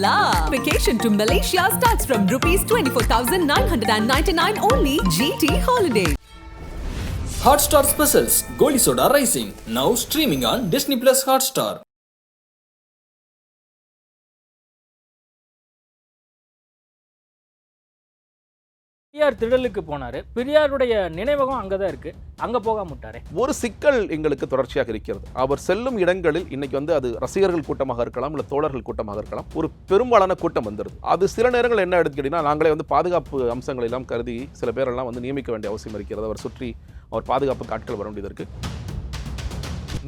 la. Vacation to Malaysia starts from rupees 24,999 only. GT Holiday. Hotstar Specials Goli Soda Rising now streaming on Disney Plus Hotstar. Periyar திடலுக்கு போனாரு. பெரியாருடைய நினைவகம் அங்கதான் இருக்கு, அங்க போகாம விட்டாரே. ஒரு சிக்கல் எங்களுக்கு தொடர்ச்சியாக இருக்கிறது. அவர் செல்லும் இடங்களில் இன்னைக்கு அது ரசிகர்கள் கூட்டமாக இருக்கலாம், இல்ல தோழர்கள் கூட்டமாக இருக்கலாம், ஒரு பெரும்பாலான கூட்டம் வந்துருது. அது சில நேரங்கள் என்ன எடுத்துக்கிட்டீங்கன்னா, நாங்களே பாதுகாப்பு அம்சங்கள் எல்லாம் கருதி சில பேரெல்லாம் நியமிக்க வேண்டிய அவசியம் இருக்கிறது. அவர் சுற்றி அவர் பாதுகாப்புக்கு ஆட்கள் வர வேண்டியது இருக்கு.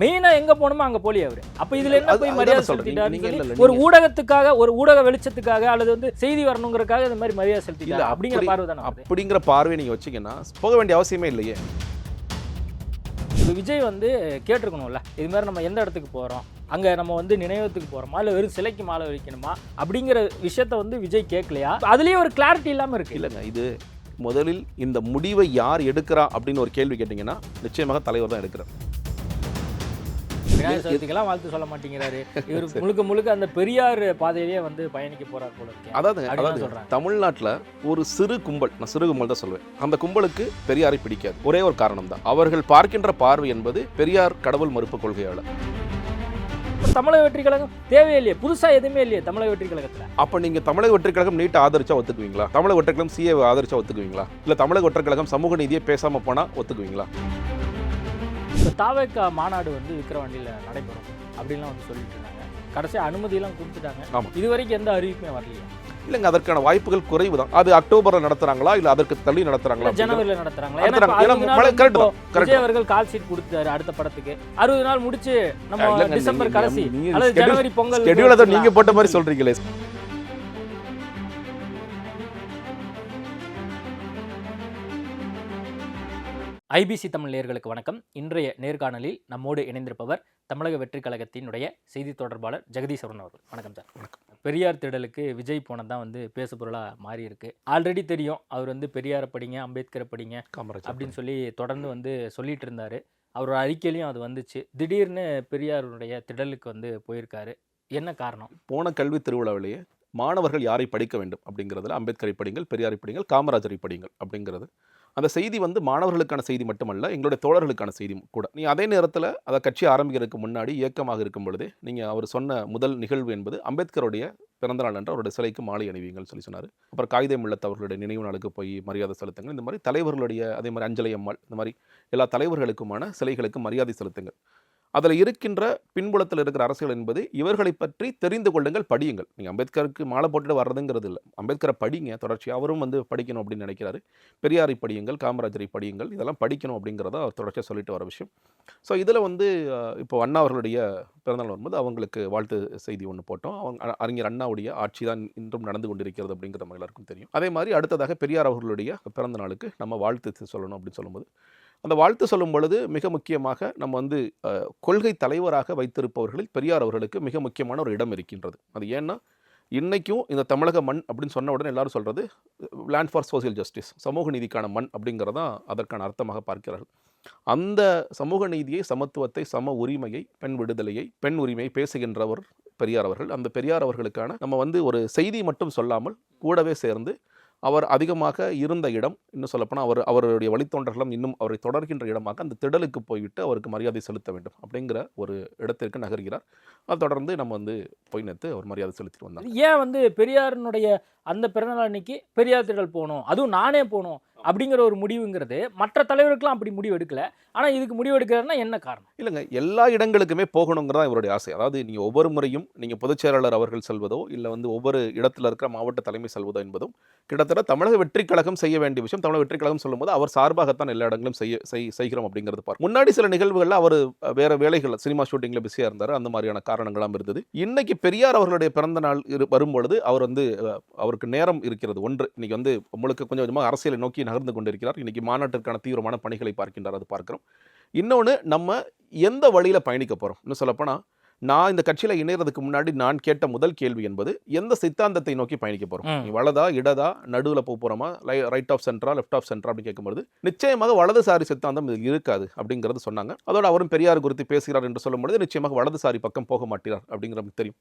மெயினா எங்க போகணுமோ அங்க போலி அவரு. அப்ப இதுல என்ன போய் மரியாதை செலுத்திட்டாரு? ஒரு ஊடகத்துக்காக, ஒரு ஊடக வெளிச்சத்துக்காக, அல்லது செய்தி வரணுங்கிறதுக்காக இந்த மாதிரி மரியாதை செலுத்திட்டாரு அப்படிங்கிற பார்வை தானே. அப்படிங்கிற பார்வை நீங்க வச்சீங்கன்னா போக வேண்டிய அவசியமே இல்லையே. விஜய் கேட்டிருக்கணும்ல, இது மாதிரி நம்ம எந்த இடத்துக்கு போறோம், அங்க நம்ம நினைவகத்துக்கு போறோமா இல்ல வெறும் சிலைக்கு மாலை வைக்கணுமா அப்படிங்கிற விஷயத்த விஜய் கேட்கலையா? அதுலயே ஒரு கிளாரிட்டி இல்லாம இருக்கு. இல்லைங்க, இது முதலில் இந்த முடிவை யார் எடுக்கிறா அப்படின்னு ஒரு கேள்வி கேட்டீங்கன்னா நிச்சயமாக தலைவர் தான் எடுக்கிறார். வாழ்த்து சொல்ல மாட்டேங்கிறாரு. இவர் முழுக்க முழுக்க அந்த பெரியார் பாதையிலேயே பயணிக்க போறார் போல இருக்கு. அதாவது தமிழ்நாட்டில் ஒரு சிறு கும்பல், நான் சிறு கும்பல் தான் சொல்வேன், அந்த கும்பலுக்கு பெரியாரை பிடிக்காது. ஒரே ஒரு காரணம் தான், அவர்கள் பார்க்கின்ற பார்வை என்பது பெரியார் கடவுள் மறுப்பு கொள்கையாளர். தமிழக வெற்றி கழகம் தேவையில்லையே, புதுசா எதுவுமே இல்லையே தமிழக வெற்றி கழகத்துல. அப்ப நீங்க தமிழக வெற்றி கழகம் நீட்டை ஆதரிச்சா ஒத்துக்குவீங்களா? தமிழக வெற்றி கழகம் சிஏ ஆதரிச்சா ஒத்துக்குவீங்களா? இல்ல தமிழக வெற்றி கழகம் சமூக நீதியை பேசாம போனா ஒத்துக்குவீங்களா? தாவேக்கா மாநாடு விக்கிரவாண்டியில நடைபெறும் அப்படின்லாம் சொல்லிட்டு இருந்தாங்க. கடைசியா அனுமதியெல்லாம் கொடுத்துட்டாங்க. இது வரைக்கும் எந்த அறிவிப்புமே வரலையே. இல்லைங்க, அதற்கான வாய்ப்புகள் குறைவு தான். அது அக்டோபர்ல நடத்துறாங்களா இல்ல அதற்கு தள்ளி நடத்துறாங்களா? ஜனவரியில நடத்துறாங்களா? விஜய் அவர்கள் கால் ஷீட் கொடுத்தாரு அடுத்த படத்துக்கு. 60 நாள் முடிச்சு நம்ம டிசம்பர் கடைசி அல்லது ஜனவரி பொங்கல் ஷெட்யூல் அதை நீங்க போட்ட மாதிரி சொல்றீங்களே. ஐபிசி தமிழ் நேயர்களுக்கு வணக்கம். இன்றைய நேர்காணலில் நம்மோடு இணைந்திருப்பவர் தமிழக வெற்றி கழகத்தினுடைய செய்தி தொடர்பாளர் ஜெகதீஷ் அருண் அவர்கள். வணக்கம் சார். வணக்கம். பெரியார் திடலுக்கு விஜய் போனதான் பேசு பொருளாக மாறி இருக்கு. ஆல்ரெடி தெரியும் அவர் பெரியாரை படிங்க, அம்பேத்கரை படிங்க அப்படின்னு சொல்லி தொடர்ந்து சொல்லிட்டு இருந்தாரு. அவரோட அறிக்கையிலையும் அது வந்துச்சு. திடீர்னு பெரியாருடைய திடலுக்கு போயிருக்காரு. என்ன காரணம்? போன கல்வி திருவிழாவிலேயே மாணவர்கள் யாரை படிக்க வேண்டும் அப்படிங்கிறதுல அம்பேத்கரை படிங்கள், பெரியாரை படிங்கள், காமராஜரை படிங்கள் அப்படிங்கிறது அந்த செய்தி மாணவர்களுக்கான செய்தி மட்டுமல்ல, எங்களுடைய தோழர்களுக்கான செய்தி கூட. நீ அதே நேரத்தில் அதை கட்சி ஆரம்பிக்கிறதுக்கு முன்னாடி இயக்கமாக இருக்கும் பொழுதே நீங்கள் அவர் சொன்ன முதல் நிகழ்வு என்பது அம்பேத்கருடைய பிறந்தநாள் என்று அவருடைய சிலைக்கு மாலை அணிவிங்கள் சொல்லி சொன்னார். அப்புறம் காகிதம் இல்லத்து அவர்களுடைய நினைவு நாளுக்கு போய் மரியாதை செலுத்துங்கள். இந்த மாதிரி தலைவர்களுடைய, அதே மாதிரி அஞ்சலி அம்மாள், இந்த மாதிரி எல்லா தலைவர்களுக்குமான சிலைகளுக்கு மரியாதை செலுத்துங்கள். அதில் இருக்கின்ற பின்புலத்தில் இருக்கிற அரசியல் என்பது இவர்களை பற்றி தெரிந்து கொள்ளுங்கள், படியுங்கள். நீங்கள் அம்பேத்கருக்கு மாலை போட்டுட்டு வர்றதுங்கிறது இல்லை, அம்பேத்கரை படிங்க. தொடர்ச்சியாக அவரும் படிக்கணும் அப்படின்னு நினைக்கிறாரு. பெரியாரை படியுங்கள், காமராஜரை படியுங்கள், இதெல்லாம் படிக்கணும் அப்படிங்கிறத அவர் தொடர்ச்சியாக சொல்லிட்டு வர விஷயம். ஸோ இதில் இப்போ அண்ணா அவர்களுடைய பிறந்தநாள் வரும்போது அவங்களுக்கு வாழ்த்து செய்தி ஒன்று போட்டோம். அவங்க அறிஞர் அண்ணாவுடைய ஆட்சி தான் இன்றும் நடந்து கொண்டிருக்கிறது அப்படிங்கிற நம்ம எல்லாருக்கும் தெரியும். அதே மாதிரி அடுத்ததாக பெரியார் அவர்களுடைய பிறந்த நாளுக்கு நம்ம வாழ்த்து சொல்லணும் அப்படின்னு சொல்லும்போது, அந்த வாழ்த்து சொல்லும் பொழுது மிக முக்கியமாக நம்ம கொள்கை தலைவராக வைத்திருப்பவர்களில் பெரியார் அவர்களுக்கு மிக முக்கியமான ஒரு இடம் இருக்கின்றது. அது ஏன்னா இன்றைக்கும் இந்த தமிழக மண் அப்படின்னு சொன்ன உடனே எல்லாரும் சொல்கிறது லேண்ட் ஃபார் சோசியல் ஜஸ்டிஸ், சமூக நீதிக்கான மண் அப்படிங்கிறதான் அதற்கான அர்த்தமாக பார்க்கிறார்கள். அந்த சமூக நீதியை, சமத்துவத்தை, சம உரிமையை, பெண் விடுதலையை, பெண் உரிமையை பேசுகின்றவர் பெரியார் அவர்கள். அந்த பெரியார் அவர்களுக்கான நம்ம ஒரு செய்தி மட்டும் சொல்லாமல் கூடவே சேர்ந்து அவர் அதிகமாக இருந்த இடம், இன்னும் சொல்லப்போனால் அவருடைய வழித்தோன்றர்களும் இன்னும் அவரை தொடர்கின்ற இடமாக அந்த திடலுக்கு போய்விட்டு அவருக்கு மரியாதை செலுத்த வேண்டும் அப்படிங்கிற ஒரு இடத்திற்கு நகர்கிறார். அது தொடர்ந்து நம்ம போய் நேற்று அவர் மரியாதை செலுத்திட்டு வந்தார். ஏன் பெரியாரினுடைய அந்த பிறந்தநாள் அன்னைக்கு பெரியார் திடல் போகணும், அதுவும் நானே போகணும் அப்படிங்கிற ஒரு முடிவுங்கிறது மற்ற தலைவருக்கெல்லாம் அப்படி முடிவு எடுக்கல, ஆனால் இதுக்கு முடிவு எடுக்கிறாருன்னா என்ன காரணம்? இல்லைங்க, எல்லா இடங்களுக்குமே போகணுங்கிறதா இவருடைய ஆசை. அதாவது நீங்கள் ஒவ்வொரு முறையும் நீங்கள் பொதுச் செயலாளர் அவர்கள் செல்வதோ இல்லை ஒவ்வொரு இடத்துல இருக்கிற மாவட்ட தலைமை செல்வதோ என்பதும் கிட்டத்தட்ட தமிழக வெற்றி கழகம் செய்ய வேண்டிய விஷயம். தமிழக வெற்றி கழகம் சொல்லும்போது அவர் சார்பாகத்தான் எல்லா இடங்களும் செய்கிறோம் அப்படிங்கிறது பார்க்கும். முன்னாடி சில நிகழ்வுகளில் அவர் வேற வேலைகள், சினிமா ஷூட்டிங்கில் பிஸியாக இருந்தார், அந்த மாதிரியான காரணங்களாம் இருந்தது. இன்னைக்கு பெரியார் அவர்களுடைய பிறந்த நாள் வரும்பொழுது அவர் அவருக்கு நேரம் இருக்கிறது. ஒன்று, இன்னைக்கு உங்களுக்கு கொஞ்சம் கொஞ்சமாக அரசியலை நோக்கி நகர்ந்து கொண்டிருக்கிறார். இன்னைக்கு மாநாட்டிற்கான தீவிரமான பணிகளை பார்க்கின்றார், அது பார்க்கிறோம். இன்னொன்று, நம்ம எந்த வழியில் பயணிக்க போகிறோம். இன்னும் சொல்லப்போனால் நான் இந்த கட்சியில் இணைகிறதுக்கு முன்னாடி நான் கேட்ட முதல் கேள்வி என்பது எந்த சித்தாந்தத்தை நோக்கி பயணிக்க போகிறோம். நீ வலதா, இடதா, நடுவில் போகிறோமா, ரைட் ஆஃப் சென்ட்ரா, லெஃப்ட் ஆஃப் சென்ட்ரா அப்படின்னு கேட்கும்போது நிச்சயமாக வலதுசாரி சித்தாந்தம் இது இருக்காது அப்படிங்கிறது சொன்னாங்க. அதோட அவரும் பெரியார் குறித்து பேசுகிறார் என்று சொல்லும்பொழுது நிச்சயமாக வலதுசாரி பக்கம் போக மாட்டார் அப்படிங்கிறது தெரியும்.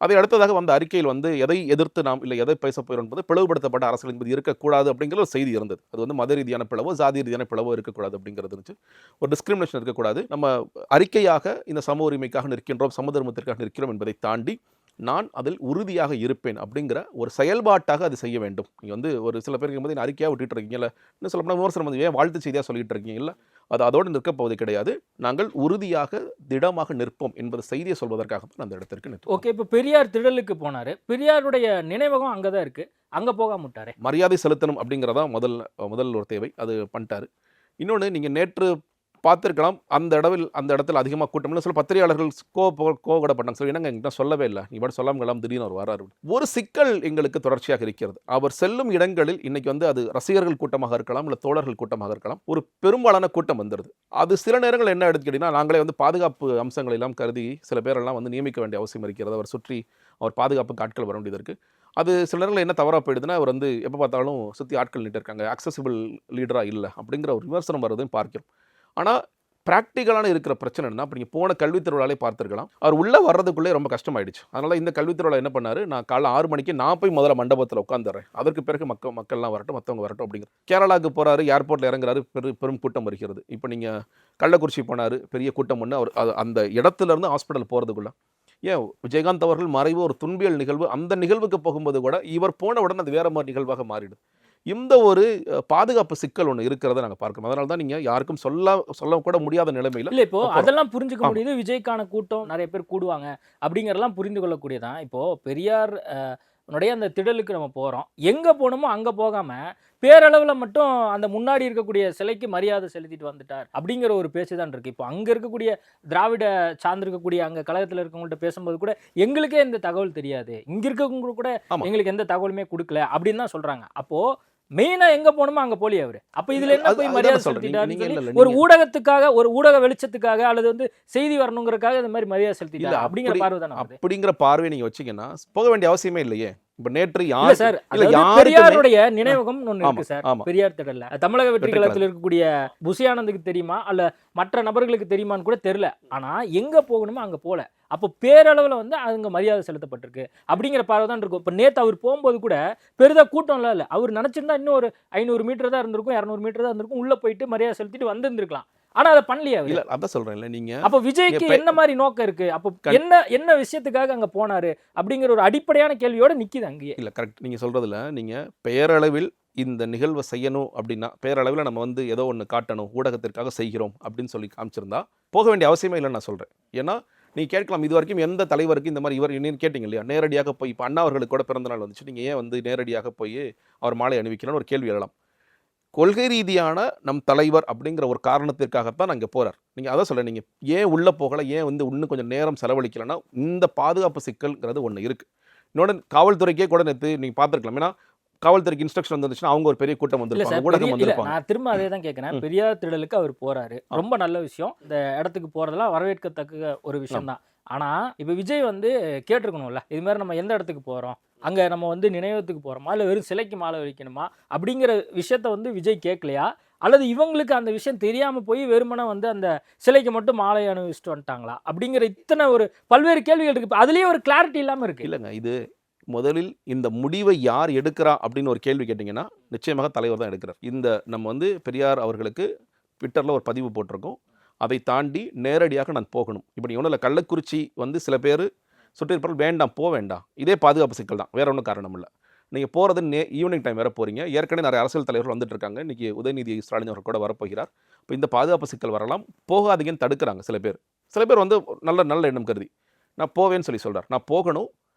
அதை அடுத்ததாக வந்த அறிக்கையில் வந்து எதை எதிர்த்து நாம் இல்லை எதை பேச போகிறோம் என்பது பிளவுபடுத்தப்பட்ட அரசியல் என்பது இருக்கக்கூடாது அப்படிங்கிற ஒரு செய்தி இருந்தது. அது வந்து மத ரீதியான பிளவோ ஜாதி ரீதியான பிளவோ இருக்கக்கூடாது அப்படிங்கிறது இருந்துச்சு. ஒரு டிஸ்கிரிமினேஷன் இருக்கக்கூடாது. நம்ம அறிக்கையாக இந்த சம உரிமைக்காக நிற்கின்றோம், சம தர்மத்திற்காக நிற்கிறோம் என்பதை தாண்டி நான் அதில் உறுதியாக இருப்பேன் அப்படிங்கிற ஒரு செயல்பாட்டாக அது செய்ய வேண்டும். நீங்கள் வந்து ஒரு சில பேருக்கு போது அறிக்கையாக விட்டுட்டு இருக்கீங்கல்ல, இன்னும் சொல்லப்போனால் விமர்சனம் வந்து ஏன் வாழ்த்து செய்தியாக சொல்லிட்டு இருக்கீங்கல்ல, அது அதோடு நிற்கப் போவது கிடையாது. நாங்கள் உறுதியாக திடமாக நிற்போம் என்பது செய்தியை சொல்வதற்காக தான் அந்த இடத்திற்கு நிற்போம். ஓகே, இப்போ பெரியார் திடலுக்கு போனாரு, பெரியாருடைய நினைவகம் அங்கே தான் இருக்கு, அங்கே போகாம விட்டாரு. மரியாதை செலுத்தணும் அப்படிங்கிறதா முதல் ஒரு தேவை, அது பண்ணிட்டாரு. இன்னொன்று, நீங்கள் நேற்று பார்த்துருக்கலாம், அந்த இடத்துல அதிகமாக கூட்டம் இல்லை. சில பத்திரிகையாளர்கள் கோவப்பட்டாங்க. சரி, என்னங்க எங்கிட்ட சொல்லவே இல்லை, நீ பாட்டு சொல்லாமல் இல்லாமல் திடீர்னு அவர் வராரு. ஒரு சிக்கல் எங்களுக்கு தொடர்ச்சியாக இருக்கிறது. அவர் செல்லும் இடங்களில் இன்னைக்கு வந்து அது ரசிகர்கள் கூட்டமாக இருக்கலாம், இல்லை தோழர்கள் கூட்டமாக இருக்கலாம், ஒரு பெரும்பாலான கூட்டம் வந்துடுது. அது சில நேரங்கள் என்ன எடுத்துக்கிட்டீங்கன்னா, நாங்களே வந்து பாதுகாப்பு அம்சங்கள் எல்லாம் கருதி சில பேரெல்லாம் வந்து நியமிக்க வேண்டிய அவசியம் இருக்கிறது. அவர் சுற்றி அவர் பாதுகாப்புக்கு ஆட்கள் வர வேண்டியது இருக்குது. அது சில நேரங்களில் என்ன தவறாக போயிடுதுன்னா, அவர் வந்து எப்போ பார்த்தாலும் சுற்றி ஆட்கள் நின்று இருக்காங்க, அக்சசிபிள் லீடராக இல்லை அப்படிங்கிற ஒரு விமர்சனம் வருவதையும் பார்க்கிறோம். ஆனால் ப்ராக்டிக்கலான இருக்கிற பிரச்சனை என்ன, அப்போ நீங்கள் போன கல்வித் திருவிழாலே பார்த்துருக்கலாம், அவர் உள்ளே வர்றதுக்குள்ளே ரொம்ப கஷ்டமாயிடுச்சு. அதனால் இந்த கல்வித் திருவிழா என்ன பண்ணார், நான் காலைல 6 மணிக்கு நான் போய் முதல்ல மண்டபத்தில் உட்காந்துறேன், அதற்கு பிறகு மக்கள்லாம் வரட்டும், மற்றவங்க வரட்டும் அப்படிங்கிற. கேரளாவுக்கு போகிறாரு, ஏர்போர்ட்டில் இறங்குறாரு, பெரும் கூட்டம் வருகிறது. இப்போ நீங்கள் கள்ளக்குறிச்சி போனார், பெரிய கூட்டம் ஒன்று. அவர் அந்த இடத்துலேருந்து ஹாஸ்பிட்டல் போகிறதுக்குள்ள ஏன் விஜயகாந்த் அவர்கள் மறைவு ஒரு துன்பியல் நிகழ்வு, அந்த நிகழ்வுக்கு போகும்போது கூட இவர் போன உடனே அது வேற மாதிரி நிகழ்வாக மாறிடுது. இந்த ஒரு பாதுகாப்பு சிக்கல் ஒன்று இருக்கிறத நாங்கள் பார்க்கணும். அதனால தான் நீங்கள் யாருக்கும் சொல்ல கூட முடியாத நிலைமையில் இல்லை, இப்போ அதெல்லாம் புரிஞ்சுக்க முடியுது. விஜய்க்கான கூட்டம் நிறைய பேர் கூடுவாங்க அப்படிங்கிறதெல்லாம் புரிந்து கொள்ளக்கூடியதான். இப்போ பெரியார் உன்னுடைய அந்த திடலுக்கு நம்ம போகிறோம், எங்கே போகணுமோ அங்கே போகாமல் பேரளவில் மட்டும் அந்த முன்னாடி இருக்கக்கூடிய சிலைக்கு மரியாதை செலுத்திட்டு வந்துட்டார் அப்படிங்கிற ஒரு பேச்சு தான் இருக்குது. இப்போ அங்கே இருக்கக்கூடிய திராவிட சார்ந்திருக்கக்கூடிய அங்கே கழகத்தில் இருக்கவங்கள்ட்ட பேசும்போது கூட எங்களுக்கே எந்த தகவல் தெரியாது, இங்கே இருக்கவங்க கூட எங்களுக்கு எந்த தகவலுமே கொடுக்கல அப்படின்னு தான் சொல்கிறாங்க. அப்போது மெயினா எங்க போகணுமோ அங்க போலி அவரு. அப்ப இதுல என்ன போய் மரியாதை செலுத்திட்டாரு, ஒரு ஊடகத்துக்காக, ஒரு ஊடக வெளிச்சத்துக்காக, அல்லது வந்து செய்தி வரணுங்கிறதுக்காக இந்த மாதிரி மரியாதை செலுத்திட்டாரு அப்படிங்கிற பார்வை தானே. அப்படிங்கிற பார்வை நீங்க வச்சீங்கன்னா போக வேண்டிய அவசியமே இல்லையே. இப்ப நேற்று சார் பெரியாருடைய நினைவகம் ஒண்ணு இருக்கு சார், பெரியார் திடல்ல. தமிழக வெற்றி கழகத்தில் இருக்கக்கூடிய புசி ஆனந்துக்கு தெரியுமா அல்ல மற்ற நபர்களுக்கு தெரியுமான்னு கூட தெரியல. ஆனா எங்க போகணுமோ அங்க போல. அப்போ பேரளவில் வந்து அங்கே மரியாதை செலுத்தப்பட்டிருக்கு அப்படிங்கிற பார்வை தான் இருக்கும். இப்போ நேற்று அவர் போகும்போது கூட பெரிதாக கூட்டம்லாம் இல்லை. அவர் நினச்சிருந்தா இன்னும் ஒரு 500 மீட்டர் தான் இருந்திருக்கும், 200 மீட்டர் தான் இருந்திருக்கும், உள்ளே போயிட்டு மரியாதை செலுத்திட்டு வந்திருந்துருக்கலாம். ஆனால் அதை பண்ணலையா? இல்லை, அதான் சொல்கிறேன். இல்லை, நீங்கள் அப்போ விஜய்க்கு என்ன மாதிரி நோக்கம் இருக்குது, அப்போ என்ன விஷயத்துக்காக அங்கே போனார் அப்படிங்கிற ஒரு அடிப்படையான கேள்வியோடு நிற்கிது அங்கேயே. இல்லை, கரெக்ட். நீங்கள் சொல்கிறதுல நீங்கள் பெயரளவில் இந்த நிகழ்வை செய்யணும் அப்படின்னா, பேரளவில் நம்ம வந்து ஏதோ ஒன்று காட்டணும், ஊடகத்திற்காக செய்கிறோம் அப்படின்னு சொல்லி காமிச்சிருந்தா போக வேண்டிய அவசியமே இல்லைன்னு நான் சொல்கிறேன். ஏன்னா நீங்கள் கேட்கலாம், இது வரைக்கும் எந்த தலைவருக்கு இந்த மாதிரி இவர் என்னன்னு கேட்டிங்க இல்லையா, நேரடியாக போய் இப்போ அண்ணா அவர்களுக்கு கூட பிறந்தநாள் வந்துச்சு, நீங்கள் ஏன் வந்து நேரடியாக போய் அவர் மாலை அணிவிக்கணும்னு ஒரு கேள்வி எழலாம். கொள்கை ரீதியான நம் தலைவர் அப்படிங்கிற ஒரு காரணத்திற்காகத்தான் அங்கே போகிறார். நீங்கள் அதை சொல்ல, நீங்கள் ஏன் உள்ளே போகலை, ஏன் வந்து இன்னும் கொஞ்சம் நேரம் செலவழிக்கலைன்னா இந்த பாதுகாப்பு சிக்கல்ங்கிறது ஒன்று இருக்குது. இன்னொன்று, காவல்துறைக்கே கூட நேற்று நீங்கள் பார்த்துருக்கலாம். ஏன்னா காவல்துறைக்கு இன்ஸ்ட்ரக்ஷன் வந்துச்சுன்னா அவங்க ஒரு பெரிய கூட்டம் வந்துருப்பாங்க, ஊடகம் வந்திருப்பாங்க. நான் திரும்ப அதே தான் கேட்குறேன். பெரியார் திடலுக்கு அவர் போறாரு, ரொம்ப நல்ல விஷயம். இந்த இடத்துக்கு போறதெல்லாம் வரவேற்கத்தக்க ஒரு விஷயம் தான். ஆனா இப்போ விஜய் வந்து கேட்டிருக்கணும்ல, இது மாதிரி நம்ம எந்த இடத்துக்கு போறோம், அங்க நம்ம வந்து நினைவகத்துக்கு போறோமா இல்லை வெறும் சிலைக்கு மாலை வைக்கணுமா அப்படிங்கிற விஷயத்த வந்து விஜய் கேட்கலையா, அல்லது இவங்களுக்கு அந்த விஷயம் தெரியாமல் போய் வெறுமனை வந்து அந்த சிலைக்கு மட்டும் மாலை அணிவிச்சுட்டு வந்துட்டாங்களா அப்படிங்கிற இத்தனை ஒரு பல்வேறு கேள்விகள் இருக்கு. அதுலேயே ஒரு கிளாரிட்டி இல்லாமல் இருக்கு. இல்லைங்க, இது முதலில் இந்த முடிவை யார் எடுக்கிறா அப்படின்னு ஒரு கேள்வி கேட்டிங்கன்னா நிச்சயமாக தலைவர் தான் எடுக்கிறார். இந்த நம்ம வந்து பெரியார் அவர்களுக்கு ட்விட்டரில் ஒரு பதிவு போட்டிருக்கோம், அதை தாண்டி நேரடியாக நான் போகணும். இப்போ நீங்கள் ஒன்றும் இல்லை, கள்ளக்குறிச்சி வந்து சில பேர் சுற்றிருப்பார்கள், வேண்டாம் போக வேண்டாம், இதே பாதுகாப்பு சிக்கல் தான், வேற ஒன்றும் காரணம் இல்லை. நீங்கள் போகிறது ஈவினிங் டைம் வேறு போகிறீங்க. ஏற்கனவே நிறைய அரசியல் தலைவர்கள் வந்துட்டு இருக்காங்க, இன்றைக்கி உதயநிதி ஸ்டாலின் அவர் கூட வரப்போகிறார். இப்போ இந்த பாதுகாப்பு சிக்கல் வரலாம், போகாதீங்கன்னு தடுக்கிறாங்க சில பேர் வந்து நல்ல எண்ணம் கருதி நான் போவேன்னு சொல்லி சொல்கிறார். நான் போகணும்,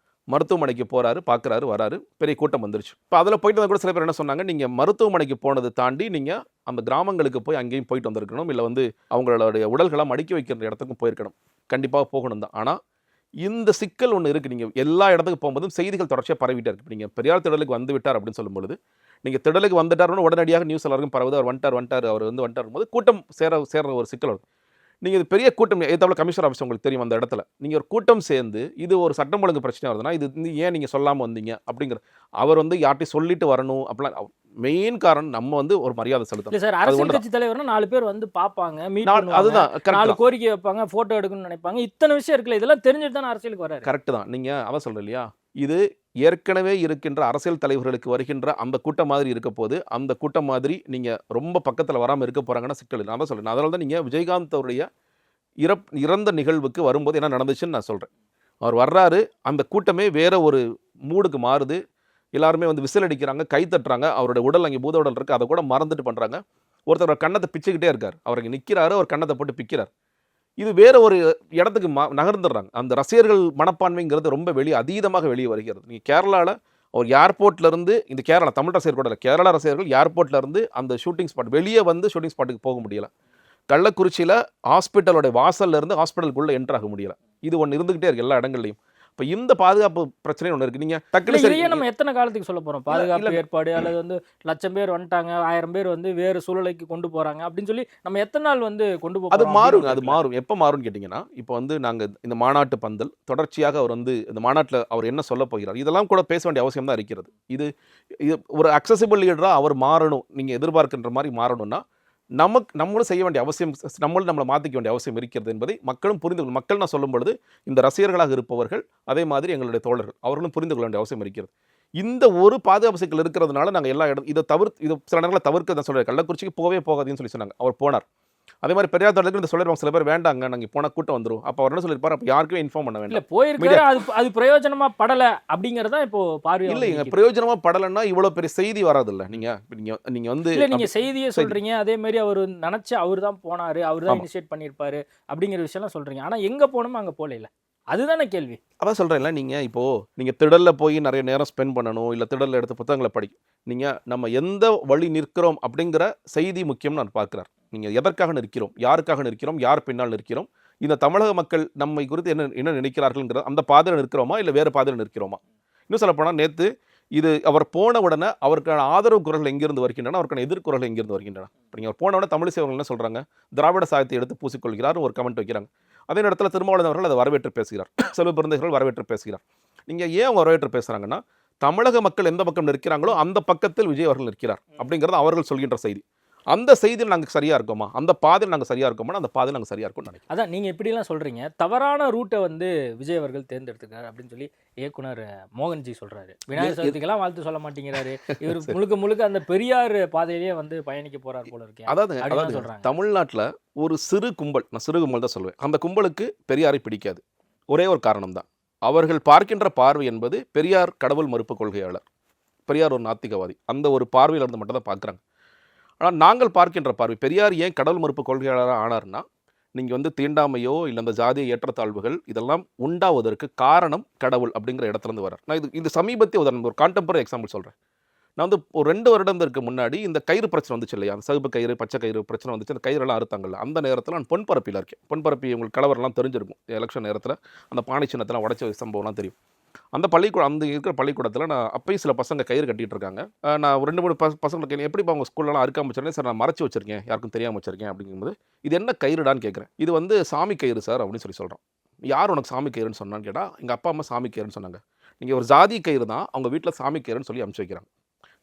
மருத்துவமனைக்கு போகிறாரு, பார்க்குறாரு, வராரு, பெரிய கூட்டம் வந்துருச்சு. இப்போ அதில் போயிட்டு வந்தால் கூட சில பேர் என்ன சொன்னாங்க, நீங்கள் மருத்துவமனைக்கு போனதை தாண்டி நீங்கள் அந்த கிராமங்களுக்கு போய் அங்கேயும் போயிட்டு வந்திருக்கணும், இல்லை வந்து அவங்களுடைய உடல்களை மடிக்கி வைக்கிற இடத்துக்கும் போயிருக்கணும். கண்டிப்பாக போகணும் தான். ஆனால் இந்த சிக்கல் ஒன்று இருக்குது. நீங்கள் எல்லா இடத்துக்கு போகும்போதும் செய்திகள் தொடர்ச்சியாக பரவிட்டே இருக்குது. நீங்கள் பெரியார் திடலுக்கு வந்து விட்டார் அப்படின்னு சொல்லும்போது, நீங்கள் திடலுக்கு வந்துட்டார்னு உடனடியாக நியூஸ் எல்லாருக்கும் பரவுது, அவர் வந்துட்டார் அவர் வந்து வந்துட்டார் போது கூட்டம் சேர்ற ஒரு சிக்கல் வருது. நீங்கள் இது பெரிய கூட்டம் ஏற்றாப்புல கமிஷனர் ஆஃபீஸ் உங்களுக்கு தெரியும் அந்த இடத்துல நீங்கள் ஒரு கூட்டம் சேர்ந்து இது ஒரு சட்டம் ஒழுங்கு பிரச்சனை வருதுன்னா இது ஏன் நீங்கள் சொல்லாமல் வந்தீங்க அப்படிங்கிற அவர் வந்து யார்ட்டையும் சொல்லிட்டு வரணும் அப்படிலாம் மெயின் காரணம் நம்ம வந்து ஒரு மரியாதை செலுத்தணும் சார் அரசியல் கட்சி தலைவர்னா 4 பேர் வந்து பார்ப்பாங்க, மீட் அதுதான் பண்ணுவாங்க, கரெக்ட் 4 கோரிக்கை வைப்பாங்க, போட்டோ எடுக்கணும்னு நினைப்பாங்க. இத்தனை விஷயம் இருக்குல்ல, இதெல்லாம் தெரிஞ்சுட்டு தான் அரசியலுக்கு வராரு. கரெக்ட் தான். நீங்கள் அதான் சொல்கிறேன் இல்லையா, இது ஏற்கனவே இருக்கின்ற அரசியல் தலைவர்களுக்கு வருகின்ற அந்த கூட்டம் மாதிரி இருக்க போது அந்த கூட்டம் மாதிரி நீங்கள் ரொம்ப பக்கத்தில் வராமல் இருக்க போகிறாங்கன்னா சிக்கல் இல்லை. நான் தான் சொல்கிறேன். அதனால தான் நீங்கள் விஜயகாந்த் அவருடைய இறந்த நிகழ்வுக்கு வரும்போது என்ன நடந்துச்சுன்னு நான் சொல்கிறேன். அவர் வர்றாரு, அந்த கூட்டமே வேற ஒரு மூடுக்கு மாறுது, எல்லாருமே வந்து விசில் அடிக்கிறாங்க, கை தட்டுறாங்க, அவரோட உடல் அங்கே பூத உடல் இருக்குது, அதை கூட மறந்துட்டு பண்ணுறாங்க. ஒருத்தர் கண்ணத்தை பிச்சுக்கிட்டே இருக்கார், அவர் அங்கே நிற்கிறாரு, அவர் கண்ணத்தை போட்டு பிக்கிறார். இது வேற ஒரு இடத்துக்கு நகர்ந்துடுறாங்க. அந்த ரசிகர்கள் மனப்பான்மைங்கிறது ரொம்ப அதீதமாக வெளியே வருகிறது. நீங்கள் கேரளாவில் ஒரு ஏர்போர்ட்லேருந்து இந்த கேரளா தமிழ் ரசிகர் கூட இல்லை, கேரளா ரசிகர்கள் ஏர்போர்ட்லேருந்து அந்த ஷூட்டிங் ஸ்பாட் வெளியே வந்து ஷூட்டிங் ஸ்பாட்டுக்கு போக முடியலை. கள்ளக்குறிச்சியில் ஹாஸ்பிட்டலோட வாசல்லேருந்து ஹாஸ்பிட்டலுக்குள்ளே என்ட்ரு ஆக முடியலை. இது ஒன்று இருந்துக்கிட்டே இருக்குது எல்லா இடங்கள்லையும். இப்போ இந்த பாதுகாப்பு பிரச்சனை ஒன்று இருக்குது. நீங்கள் டக்குனு நம்ம எத்தனை காலத்துக்கு சொல்ல போகிறோம் பாதுகாப்பு ஏற்பாடு, அல்லது வந்து 1,00,000 பேர் வந்துட்டாங்க, 1000 பேர் வந்து வேறு சூழலைக்கு கொண்டு போகிறாங்க அப்படின்னு சொல்லி நம்ம எத்தனை நாள் வந்து கொண்டு போகிறோம்? அது மாறுங்க, அது மாறும். எப்போ மாறும்னு கேட்டிங்கன்னா, இப்போ வந்து நாங்கள் இந்த மாநாட்டு பந்தல் தொடர்ச்சியாக அவர் வந்து இந்த மாநாட்டில் அவர் என்ன சொல்ல போகிறார் இதெல்லாம் கூட பேச வேண்டிய அவசியம் தான் இருக்கிறது. இது ஒரு அக்சசிபிள் லீடராக அவர் மாறணும், நீங்கள் எதிர்பார்க்கின்ற மாதிரி மாறணும்னா நம்மளும் செய்ய வேண்டிய அவசியம், நம்மளை மாற்றிக்க வேண்டிய அவசியம் இருக்கிறது என்பதை மக்களும் புரிந்து கொள்ளும். மக்கள் நான் சொல்லும் பொழுது இந்த ரசிகர்களாக இருப்பவர்கள், அதே மாதிரி எங்களுடைய தோழர்கள், அவர்களும் புரிந்து கொள்ள வேண்டிய அவசியம் இருக்கிறது. இந்த ஒரு பாதுகாப்பு சிக்கல் இருக்கிறதுனால நாங்கள் எல்லா இடம் இதை சில இடங்களை தவிர்க்க தான் சொல்கிறேன். கள்ளக்குறிச்சிக்கு போகாதீங்கன்னு சொல்லி சொன்னாங்க, அவர் போனார். அதே மாதிரி பெரியார் தோட்டத்துக்கு இந்த சொல்லிடுவாங்க சில பேர், வேண்டாங்க நாங்கள் போன கூட்டம் வந்துடும். அப்போ அவர் என்ன சொல்லியிருப்பார், அப்போ யாருக்குமே இன்ஃபார்ம் பண்ண வேண்டாம். போயிருக்காரு, அது பிரயோஜனமாக படலை அப்படிங்கிறதா இப்போ பார்வை. இல்லைங்க, பிரயோஜனமாக படலைன்னா இவ்வளோ பெரிய செய்தி வராது இல்லை. நீங்கள் வந்து நீங்கள் செய்தியை சொல்கிறீங்க, அதே மாதிரி அவர் நினச்சி அவர் தான் போனார், அவர் தான் இனிஷியேட் பண்ணியிருப்பாரு அப்படிங்கிற விஷயம்லாம் சொல்கிறீங்க. ஆனால் எங்கே போகணுமோ அங்கே போகல, அதுதானே கேள்வி. அதான் சொல்கிறேன்ல, நீங்கள் திடலில் போய் நிறைய நேரம் ஸ்பெண்ட் பண்ணணும், இல்லை திடலில் எடுத்து புத்தகங்களை படிக்கும். நம்ம எந்த வழி நிற்கிறோம் அப்படிங்கிற செய்தி முக்கியம்னு நான் பார்க்குறார். நீங்கள் எதற்காக நிற்கிறோம், யாருக்காக நிற்கிறோம், யார் பின்னால் நிற்கிறோம், இந்த தமிழக மக்கள் நம்மை குறித்து என்ன நினைக்கிறார்கள்ங்கிற அந்த பாதையில் நிற்கிறோமா இல்லை வேறு பாதையில் நிற்கிறோமா. இன்னும் சொல்லப்போனால் நேற்று அவர் போன உடனே அவருக்கான ஆதரவு குரல்கள் எங்கிருந்து வருகின்றன, அவருக்கான எதிர்குரல்கள் எங்கிருந்து வருகின்றன. இப்போ நீங்கள் போன உடனே தமிழிசை அவர்கள் என்ன சொல்கிறாங்க, திராவிட சாயத்தை எடுத்து பூசிக்கொள்கிறார் ஒரு கமெண்ட் வைக்கிறாங்க. அதே நேரத்தில் திருமாவளவன் அவர்கள் அதை வரவேற்று பேசுகிறார், செல்வ பிறந்தவர்கள் வரவேற்று பேசுகிறார். நீங்கள் ஏன் அவங்க வரவேற்று பேசுகிறாங்கன்னா, தமிழக மக்கள் எந்த பக்கம் நிற்கிறாங்களோ அந்த பக்கத்தில் விஜய் அவர்கள் நிற்கிறார் அப்படிங்கிறது அவர்கள் சொல்கின்ற செய்தி. அந்த செய்தியில் நாங்கள் சரியாக இருக்கோமா, அந்த பாதையில் நாங்கள் சரியாக இருக்கோமா, அந்த பாதையில் நாங்கள் சரியாக இருக்கோம்னு நினைக்கிறேன். அதான் நீங்கள் எப்படிலாம் சொல்கிறீங்க, தவறான ரூட்டை வந்து விஜய் அவர்கள் தேர்ந்தெடுத்துக்காரு அப்படின்னு சொல்லி இயக்குனர் மோகன்ஜி சொல்கிறாரு. விநாயகர் சதுர்த்திக்கெல்லாம் வாழ்த்து சொல்ல மாட்டேங்கிறாரு, இவர் முழுக்க அந்த பெரியார் பாதையிலேயே வந்து பயணிக்க போகிறார் போல இருக்கு. அதாவது சொல்கிறாங்க, தமிழ்நாட்டில் ஒரு சிறு கும்பல், நான் சிறு கும்பல் தான் சொல்லுவேன், அந்த கும்பலுக்கு பெரியாரை பிடிக்காது. ஒரே ஒரு காரணம் தான், அவர்கள் பார்க்கின்ற பார்வை என்பது பெரியார் கடவுள் மறுப்பு கொள்கையாளர், பெரியார் ஒரு நாத்திகவாதி, அந்த ஒரு பார்வையில் இருந்து மட்டும் தான் பார்க்குறாங்க. ஆனால் நாங்கள் பார்க்கின்ற பார்வை, பெரியார் ஏன் கடவுள் மறுப்பு கொள்கையாளராக ஆனார்னா, நீங்கள் வந்து தீண்டாமையோ இல்லை அந்த ஜாதிய ஏற்றத்தாழ்வுகள் இதெல்லாம் உண்டாவதற்கு காரணம் கடவுள் அப்படிங்கிற இடத்துலேருந்து வரார். நான் இது சமீபத்திய உதாரணம், ஒரு கான்டெம்பரரி எக்ஸாம்பிள் சொல்கிறேன். நான் வந்து ஒரு 2 வருடத்திற்கு முன்னாடி இந்த கயிறு பிரச்சனை வந்துச்சு இல்லையா, அந்த சிவப்பு கயிறு பச்சை கயிறு பிரச்சனை வந்துச்சு, அந்த கயிறெல்லாம் அறுத்தாங்கல்ல, அந்த நேரத்தில் நான் பொன்பரப்பியில் இருக்கேன். பொன்பரப்பி உங்களுக்கு கலவரெல்லாம் தெரிஞ்சிருக்கும், எலெக்ஷன் நேரத்தில் அந்த பானை சின்னத்தெல்லாம் உடைச்ச சம்பவம்லாம் தெரியும். அந்த அந்த இருக்கிற பள்ளிக்கூடத்தில் நான் அப்பயும் சில பசங்க கயிறு கட்டிகிட்டு இருக்காங்க. நான் 2-3 பசங்களுக்கு எப்படிப்பா அவங்க ஸ்கூல்லலாம் அறுக்காம வச்சிருக்கேன் சார், நான் மறைச்சி வச்சிருக்கேன், யாருக்கும் தெரியாமல் வச்சிருக்கேன் அப்படிங்கும்போது, இது என்ன கயிறுடான்னு கேட்குறேன். இது வந்து சாமி கயிறு சார் அப்படின்னு சொல்லி சொல்கிறோம். யார் உனக்கு சாமி கயிறுன்னு சொன்னான்னு கேட்டால், எங்கள் அப்பா அம்மா சாமி கயிறுன்னு சொன்னாங்க. நீங்கள் ஒரு ஜாதி கயிறு தான் அவங்க வீட்டில் சாமி கயிறுன்னு சொல்லி அனுப்பிச்சு வைக்கிறாங்க.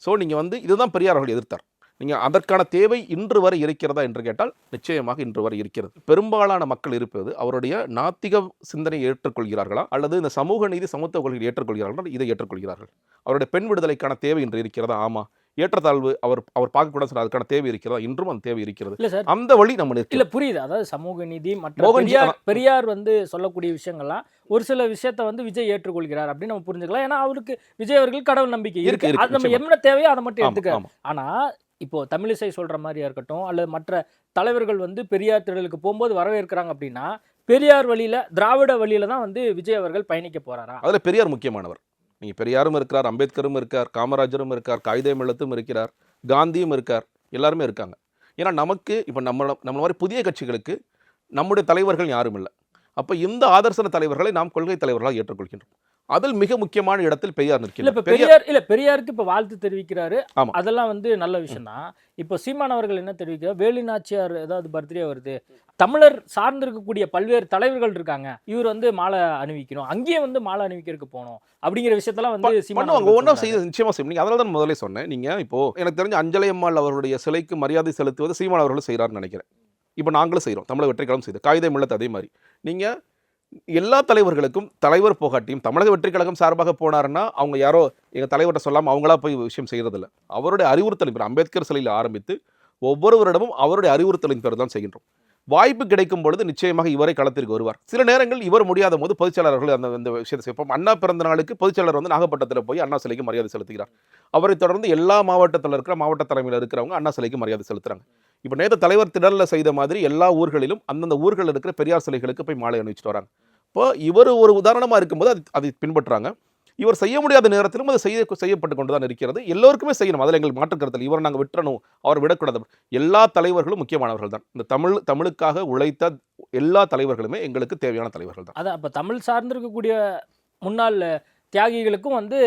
ஸோ நீங்கள் வந்து இதுதான் பெரியார் அவர்கள் எதிர்த்தார். நீங்கள் அதற்கான தேவை இன்று வரை இருக்கிறதா என்று கேட்டால் நிச்சயமாக இன்று வரை இருக்கிறது. பெரும்பாலான மக்கள் இருப்பது அவருடைய நாத்திக சிந்தனையை ஏற்றுக்கொள்கிறார்களா அல்லது இந்த சமூக நீதி சமத்துவ கொள்கையை ஏற்றுக்கொள்கிறார்கள், இதை ஏற்றுக்கொள்கிறார்கள். அவருடைய பெண் விடுதலைக்கான தேவை இன்று இருக்கிறதா, ஆமாம். ஏற்றத்தாழ்வு அவர் பார்க்கக்கூடாது சொன்னால் அதுக்கான தேவை இருக்கிறதா, இன்றும் அந்த தேவை இருக்கிறது. இல்லை சார், அந்த வழி நம்ம இல்லை புரியுது. அதாவது சமூக நீதி மற்ற பெரியார் வந்து சொல்லக்கூடிய விஷயங்கள்லாம் ஒரு சில விஷயத்த வந்து விஜய் ஏற்றுக்கொள்கிறார் அப்படின்னு நம்ம புரிஞ்சுக்கலாம். ஏன்னா அவருக்கு விஜய் அவர்கள் கடவுள் நம்பிக்கை இருக்கு, அது நம்ம என்ன தேவையோ அதை மட்டும் எடுத்துக்கலாம். ஆனால் இப்போ தமிழிசை சொல்ற மாதிரியா இருக்கட்டும், அல்லது மற்ற தலைவர்கள் வந்து பெரியார் திடலுக்கு போகும்போது வரவேற்கிறாங்க அப்படின்னா, பெரியார் வழியில திராவிட வழியில தான் வந்து விஜய் அவர்கள் பயணிக்க போறாரா? அதுல பெரியார் முக்கியமானவர். நீங்கள் பெரியாரும் இருக்கிறார், அம்பேத்கரும் இருக்கார், காமராஜரும் இருக்கார், காயிதே மில்லத்தும் இருக்கிறார், காந்தியும் இருக்கார், எல்லாருமே இருக்காங்க. ஏன்னா நமக்கு இப்போ நம்ம மாதிரி புதிய கட்சிகளுக்கு நம்முடைய தலைவர்கள் யாரும் இல்லை. அப்போ இந்த ஆதர்சன தலைவர்களை நாம் கொள்கை தலைவர்களாக ஏற்றுக்கொள்கின்றோம். அதில் மிக முக்கியமான இடத்தில் பெரியார் இல்ல நிற்கிறார். இப்ப பெரியாருக்கு இப்ப வாழ்த்து தெரிவிக்கிறாரு. ஆமா. அதெல்லாம் வந்து நல்ல விஷயம் தான். இப்போ சீமான் அவர்கள் என்ன தெரிவிக்கிறார், வேலு நாச்சியார் ஏதாவது பர்த்டே வருது, தமிழர் சார்ந்திருக்கக்கூடிய பல்வேறு தலைவர்கள் இருக்காங்க, இவர் வந்து மாலை அணிவிக்கணும், அங்கேயே வந்து மாலை அணிவிக்கிறதுக்கு போகணும் அப்படிங்கிற விஷயத்தெல்லாம் வந்து சீமான் பண்ணுவாங்க. அவர்கள் ஒவ்வொன்றா சொல்றாரு. நிச்சயமா செய்யும். நீங்க அதனால தான் முதல்ல சொன்னேன். நீங்க இப்போ எனக்கு தெரிஞ்ச அஞ்சலை அம்மாள் அவருடைய சிலைக்கு மரியாதை செலுத்துவது சீமான் அவர்களும் செய்கிறாருன்னு நினைக்கிறேன். இப்போ நாங்களும் செய்கிறோம். தமிழக வெற்றி கழகம் செய்து காகித மில்லத் அதே மாதிரி. நீங்க எல்லா தலைவர்களுக்கும் தலைவர் போகாட்டியும் தமிழக வெற்றி கழகம் சார்பாக போனாருன்னா அவங்க யாரோ எங்கள் தலைவர்கிட்ட சொல்லாமல் அவங்களா போய் விஷயம் செய்கிறதில்ல. அவருடைய அறிவுறுத்தலின் பேர் அம்பேத்கர் சிலையில் ஆரம்பித்து ஒவ்வொருவரிடமும் அவருடைய அறிவுறுத்தலின் பேர் தான் செய்கின்றோம். வாய்ப்பு கிடைக்கும் பொழுது நிச்சயமாக இவரை களத்திற்கு வருவார். சில நேரங்கள் இவர் முடியாத போது பொதுச்செயலாளர்கள் அந்த விஷயத்தை செய்வோம். அண்ணா பிறந்த நாளுக்கு பொதுச்செயலாளர் வந்து நாகப்பட்டினத்தில் போய் அண்ணா சிலைக்கு மரியாதை செலுத்துகிறார். அவரை தொடர்ந்து எல்லா மாவட்டத்தில் இருக்கிற மாவட்ட தலைமையில் இருக்கிறவங்க அண்ணா சிலைக்கு மரியாதை செலுத்துறாங்க. இப்போ நேற்று தலைவர் திடலில் செய்த மாதிரி எல்லா ஊர்களிலும் அந்தந்த ஊர்களில் இருக்கிற பெரியார் சிலைகளுக்கு போய் மாலை அணிவிச்சிட்டு வராங்க. இப்போ இவர் ஒரு உதாரணமாக இருக்கும்போது அதை பின்பற்றுறாங்க. இவர் செய்ய முடியாத நேரத்திலும் அது செய்யப்பட்டு கொண்டு தான் இருக்கிறது. எல்லோருக்குமே செய்யணும், அதில் எங்களுக்கு மாற்று கருத்தில். இவரை நாங்கள் விட்டுறணும், அவர் விடக்கூடாது. எல்லா தலைவர்களும் முக்கியமானவர்கள் தான். இந்த தமிழுக்காக உழைத்த எல்லா தலைவர்களுமே எங்களுக்கு தேவையான தலைவர்கள் தான். அதான் அப்ப தமிழ் சார்ந்திருக்கக்கூடிய முன்னாள் தியாகிகளுக்கும் வந்து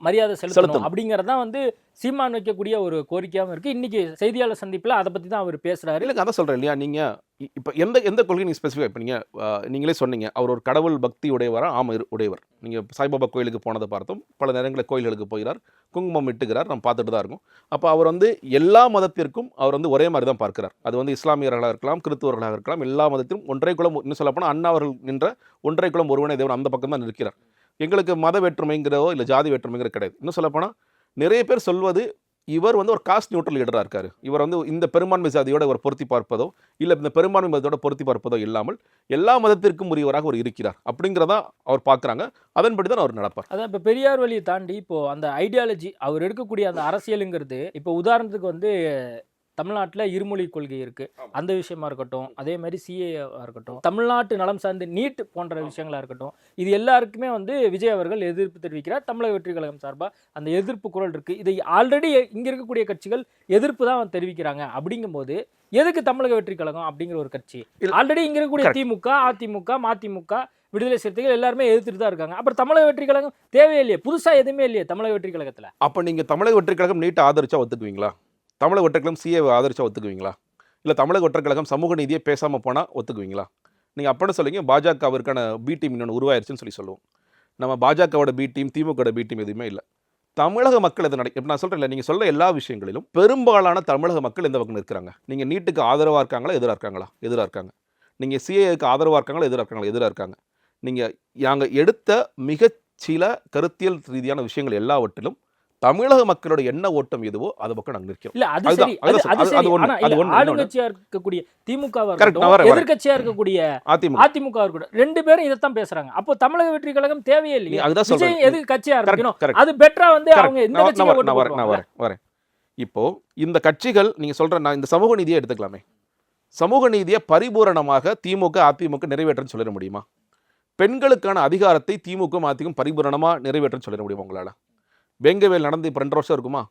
மரியாதை செலுத்தணும் அப்படிங்கறதான் வந்து சீமான் வைக்கக்கூடிய ஒரு கோரிக்கையாகவும் இருக்கு. இன்னைக்கு செய்தியாளர் சந்திப்பில் அதை பத்தி தான் அவர் பேசுறாரு. இல்லைங்க, அதான் சொல்றேன் இல்லையா, நீங்க இப்போ எந்த கொள்கை நீங்க ஸ்பெசிஃபிக் இப்போ நீங்களே சொன்னீங்க அவர் ஒரு கடவுள் பக்தி உடையவரா? உடையவர். நீங்க சாய்பாபா கோயிலுக்கு போனதை பார்த்தோம். பல நேரங்களில் கோயில்களுக்கு போகிறார், குங்குமம் இட்டுகிறார், நம்ம பார்த்துட்டு தான் இருக்கோம். அப்போ அவர் வந்து எல்லா மதத்திற்கும் அவர் வந்து ஒரே மாதிரி தான் பார்க்கிறார். அது வந்து இஸ்லாமியர்களாக இருக்கலாம், கிறிஸ்துவர்களாக இருக்கலாம், எல்லா மதத்திலும் ஒன்றை குலம். இன்னும் சொல்லப்போனால் அண்ணா அவர்கள் நின்ற ஒன்றை குலம் ஒருவனே தேவன் அந்த பக்கம் தான் இருக்கிறார். எங்களுக்கு மத வேற்றுமைங்கிறதோ இல்லை ஜாதி வேற்றுமைங்கிறது கிடையாது. இன்னும் சொல்லப்போனால் நிறைய பேர் சொல்வது இவர் வந்து ஒரு காஸ்ட் நியூட்ரல் லீடராக இருக்கார். இவர் வந்து இந்த பெரும்பான்மை ஜாதியோட ஒரு பொருத்தி பார்ப்பதோ இல்லை இந்த பெரும்பான்மை மதத்தோட பொருத்தி பார்ப்பதோ இல்லாமல் எல்லா மதத்திற்கும் உரியவராக அவர் இருக்கிறார் அப்படிங்கிறதா அவர் பார்க்குறாங்க. அதன்படி தான் அவர் நடப்பார். அதான் இப்போ பெரியார் வழியை தாண்டி இப்போ அந்த ஐடியாலஜி அவர் எடுக்கக்கூடிய அந்த அரசியலுங்கிறது இப்போ உதாரணத்துக்கு வந்து தமிழ்நாட்டில் இருமொழி கொள்கை இருக்கு, அந்த விஷயமா இருக்கட்டும், அதே மாதிரி சிஏஆ இருக்கட்டும், தமிழ்நாட்டு நலம் சார்ந்து நீட் போன்ற விஷயங்களா இருக்கட்டும், இது எல்லாருக்குமே வந்து விஜய் அவர்கள் எதிர்ப்பு தெரிவிக்கிறார். தமிழக வெற்றி கழகம் சார்பாக அந்த எதிர்ப்பு குரல் இருக்கு. இதை ஆல்ரெடி இங்க இருக்கக்கூடிய கட்சிகள் எதிர்ப்பு தான் தெரிவிக்கிறாங்க. அப்படிங்கும்போது எதுக்கு தமிழக வெற்றி கழகம் அப்படிங்கிற ஒரு கட்சி? ஆல்ரெடி இங்க இருக்கக்கூடிய திமுக, அதிமுக, மதிமுக, விடுதலை சிறுத்தைகள் எல்லாருமே எதிர்த்துட்டு தான் இருக்காங்க. அப்புறம் தமிழக வெற்றி கழகம் தேவையில்லையே, புதுசா எதுவுமே இல்லையே தமிழக வெற்றி கழகத்துல. அப்ப நீங்க தமிழக வெற்றி கழகம் நீட்டை ஆதரிச்சா ஒத்துக்குவீங்களா? தமிழக வெற்றிக்கழகம் சிஏ ஆதரிச்சா ஒத்துக்குவீங்களா? இல்லை தமிழக வெற்றிக்கழகம் சமூக நீதியை பேசாமல் போனால் ஒத்துக்குவீங்களா? நீங்கள் அப்படின்னு சொல்லுங்க. பாஜகவிற்கான பி டீம் இன்னொன்று உருவாயிருச்சுன்னு சொல்லுவோம். நம்ம பாஜகவோட பி டீம், திமுகவோட பி டீம் எதுவுமே இல்லை. தமிழக மக்கள் எது இப்போ நான் சொல்கிறேன் இல்லை, நீங்கள் சொல்கிற எல்லா விஷயங்களிலும் பெரும்பாலான தமிழக மக்கள் எந்த பக்கம் இருக்கிறாங்க? நீங்கள் நீட்டுக்கு ஆதரவாக இருக்காங்களா, எதிராக இருக்காங்களா? எதிராக இருக்காங்க. நீங்கள் சிஏக்கு ஆதரவாக இருக்காங்களா, எதிராக இருக்காங்களா? எதிராக இருக்காங்க. நீங்கள் நாங்கள் எடுத்த மிகச்சில கருத்தியல் ரீதியான விஷயங்கள் எல்லாவற்றிலும் தமிழக மக்களோட என்ன ஓட்டம் எதுவோ அது பக்கம் நாங்க நிற்கிறோம். இல்ல அது சரி, அது சரி. ஆனா ஆளுங்கட்சியா இருக்கக்கூடிய திமுக எதிர்க்கட்சியா இருக்கக்கூடிய அதிமுக இருக்கட்டும், ரெண்டு பேரும் இதைத்தான் பேசுறாங்க. அப்போ தமிழக வெற்றி கழகம் தேவையே இல்லையா? விஜய் எதுக்கு கட்சியா இருக்கணும்? அது பெட்டரா வந்து அவங்க இந்த கட்சிக்கு ஓட்டு போடுவாங்க. வரேன். இப்போ இந்த கட்சிகள் நீங்க சொல்ற நான் இந்த சமூக நீதியை எடுத்துக்கலாமே. சமூக நீதியை பரிபூரணமாக திமுக அதிமுக நிறைவேற்றன்னு சொல்லிட முடியுமா? பெண்களுக்கான அதிகாரத்தை திமுக அதிமுக பரிபூரணமா நிறைவேற்றன்னு சொல்லிட முடியுமா உங்களால? வேங்கவேல் நடந்து இப்போ 2 வருஷம் இருக்குமா?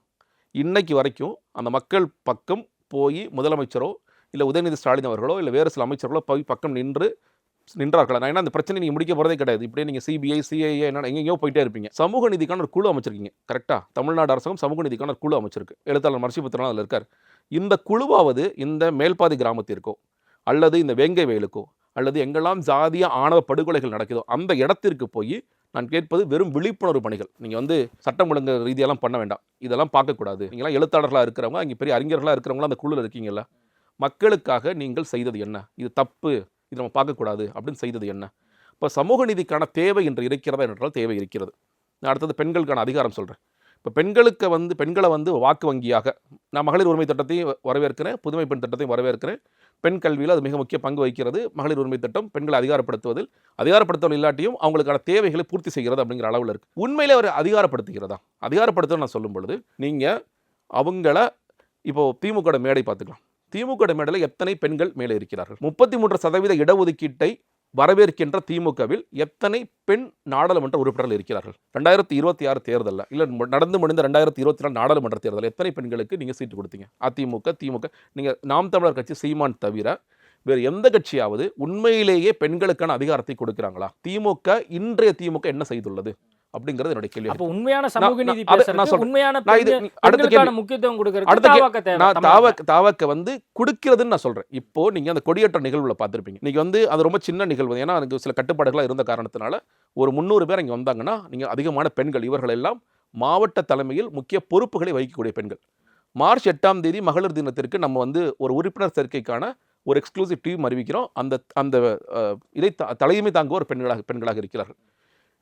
இன்னைக்கு வரைக்கும் அந்த மக்கள் பக்கம் போய் முதலமைச்சரோ இல்லை உதயநிதி ஸ்டாலின் அவர்களோ இல்லை வேறு சில அமைச்சர்களோ போய் பக்கம் நின்றார்களா? நான் ஏன்னா அந்த பிரச்சனை நீங்கள் முடிக்க போகிறதே கிடையாது. இப்படியே நீங்கள் சிபிஐ சிஐஏ என்ன எங்கேயோ போயிட்டே இருப்பீங்க. சமூக நீதிக்கான ஒரு குழு அமைச்சிருக்கீங்க, கரெக்டாக? தமிழ்நாடு அரசாங்கம் சமூக நீதிக்கான ஒரு குழு அமைச்சிருக்கு. எழுத்தாளர் மர்சிபுத்திரன் அதில் இருக்கார். இந்த குழுவாவது இந்த மேல்பாதி கிராமத்திற்கோ அல்லது இந்த வேங்கவேலுக்கோ அல்லது எங்கெல்லாம் ஜாதிய ஆணவ படுகொலைகள் நடக்குதோ அந்த இடத்திற்கு போய் நான் கேட்பது வெறும் விழிப்புணர்வு பணிகள். நீங்கள் வந்து சட்டம் ஒழுங்கு ரீதியெல்லாம் பண்ண வேண்டாம், இதெல்லாம் பார்க்கக்கூடாது. நீங்களாம் எழுத்தாளர்களாக இருக்கிறவங்க, அங்கே பெரிய அறிஞர்களாக இருக்கிறவங்களாம் அந்த குழுவில் இருக்கீங்கல்ல, மக்களுக்காக நீங்கள் செய்தது என்ன? இது தப்பு, இது நம்ம பார்க்கக்கூடாது அப்படின்னு செய்தது என்ன? இப்போ சமூக நீதிக்கான தேவை என்று இருக்கிறதா என்றால் தேவை இருக்கிறது. நான் அடுத்தது பெண்களுக்கான அதிகாரம் சொல்கிறேன். இப்போ பெண்களை வந்து வாக்கு வங்கியாக நான் மகளிர் உரிமை திட்டத்தையும் வரவேற்கிறேன், புதுமை பெண் திட்டத்தையும் வரவேற்கிறேன். பெண் கல்வியில் அது மிக முக்கிய பங்கு வகிக்கிறது. மகளிர் உரிமை திட்டம் பெண்களை அதிகாரப்படுத்துவதில் இல்லாட்டியும் அவங்களுக்கான தேவைகளை பூர்த்தி செய்கிறது அப்படிங்கிற அளவில் இருக்குது. உண்மையிலே அவர் அதிகாரப்படுத்துகிறதா? அதிகாரப்படுத்தணும்னு நான் சொல்லும் பொழுது நீங்கள் அவங்கள இப்போ திமுக மேடை பார்த்துக்கலாம். திமுக மேடையில் எத்தனை பெண்கள் மேலே இருக்கிறார்கள்? 33% இடஒதுக்கீட்டை வரவேற்கின்ற திமுகவில் எத்தனை பெண் நாடாளுமன்ற உறுப்பினர்கள் இருக்கிறார்கள்? 2026 தேர்தலில் இல்லை நடந்து முடிந்த 2024 நாடாளுமன்ற தேர்தலில் எத்தனை பெண்களுக்கு நீங்கள் சீட்டு கொடுத்தீங்க? அதிமுக திமுக நீங்கள் நாம் தமிழர் கட்சி சீமான் தவிர வேறு எந்த கட்சியாவது உண்மையிலேயே பெண்களுக்கான அதிகாரத்தை கொடுக்கிறாங்களா? இன்றைய திமுக என்ன செய்துள்ளது? அப்படிங்கிறது என்னுடைய கேள்வி. அப்ப உண்மையான சமூக நீதி நான் பேசுறது, சொல்றேன். உண்மையான நான் இது அடுத்த பெண்களுக்கான கேள்வி. முக்கியத்துவம் அடுத்த கொடுக்கறது தாவக தேவை. நான் தாவக்க வந்து கொடுக்கிறதுன்னு நான் சொல்றேன். இப்போ நீங்க அந்த கொடியேற்ற நிகழ்வுல பார்த்திருப்பீங்க. இன்னைக்கு வந்து அது ரொம்ப சின்ன நிகழ்வு. ஏன்னா அதுக்கு சில கட்டுப்பாடுகளா இருந்த காரணத்தினால ஒரு 300 பேர் இங்க வந்தாங்கன்னா நீங்க அதிகமான பெண்கள், இவர்கள் எல்லாம் மாவட்ட தலைமையில் முக்கிய பொறுப்புகளை வகிக்கக்கூடிய பெண்கள். மார்ச் 8ஆம் தேதி மகளிர் தினத்திற்கு நம்ம வந்து ஒரு உறுப்பினர் சேர்க்கைக்கான ஒரு எக்ஸ்க்ளூசிவ் டீம் அறிவிக்கிறோம். அந்த அந்த இதை தலைமை தாங்குவோர் பெண்களாக இருக்கிறார்கள்.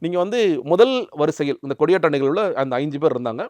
நீங்கள் வந்து முதல் வரிசையில் இந்த கொடியேற்ற நிகழ்வில் அந்த 5 பேர் இருந்தாங்க.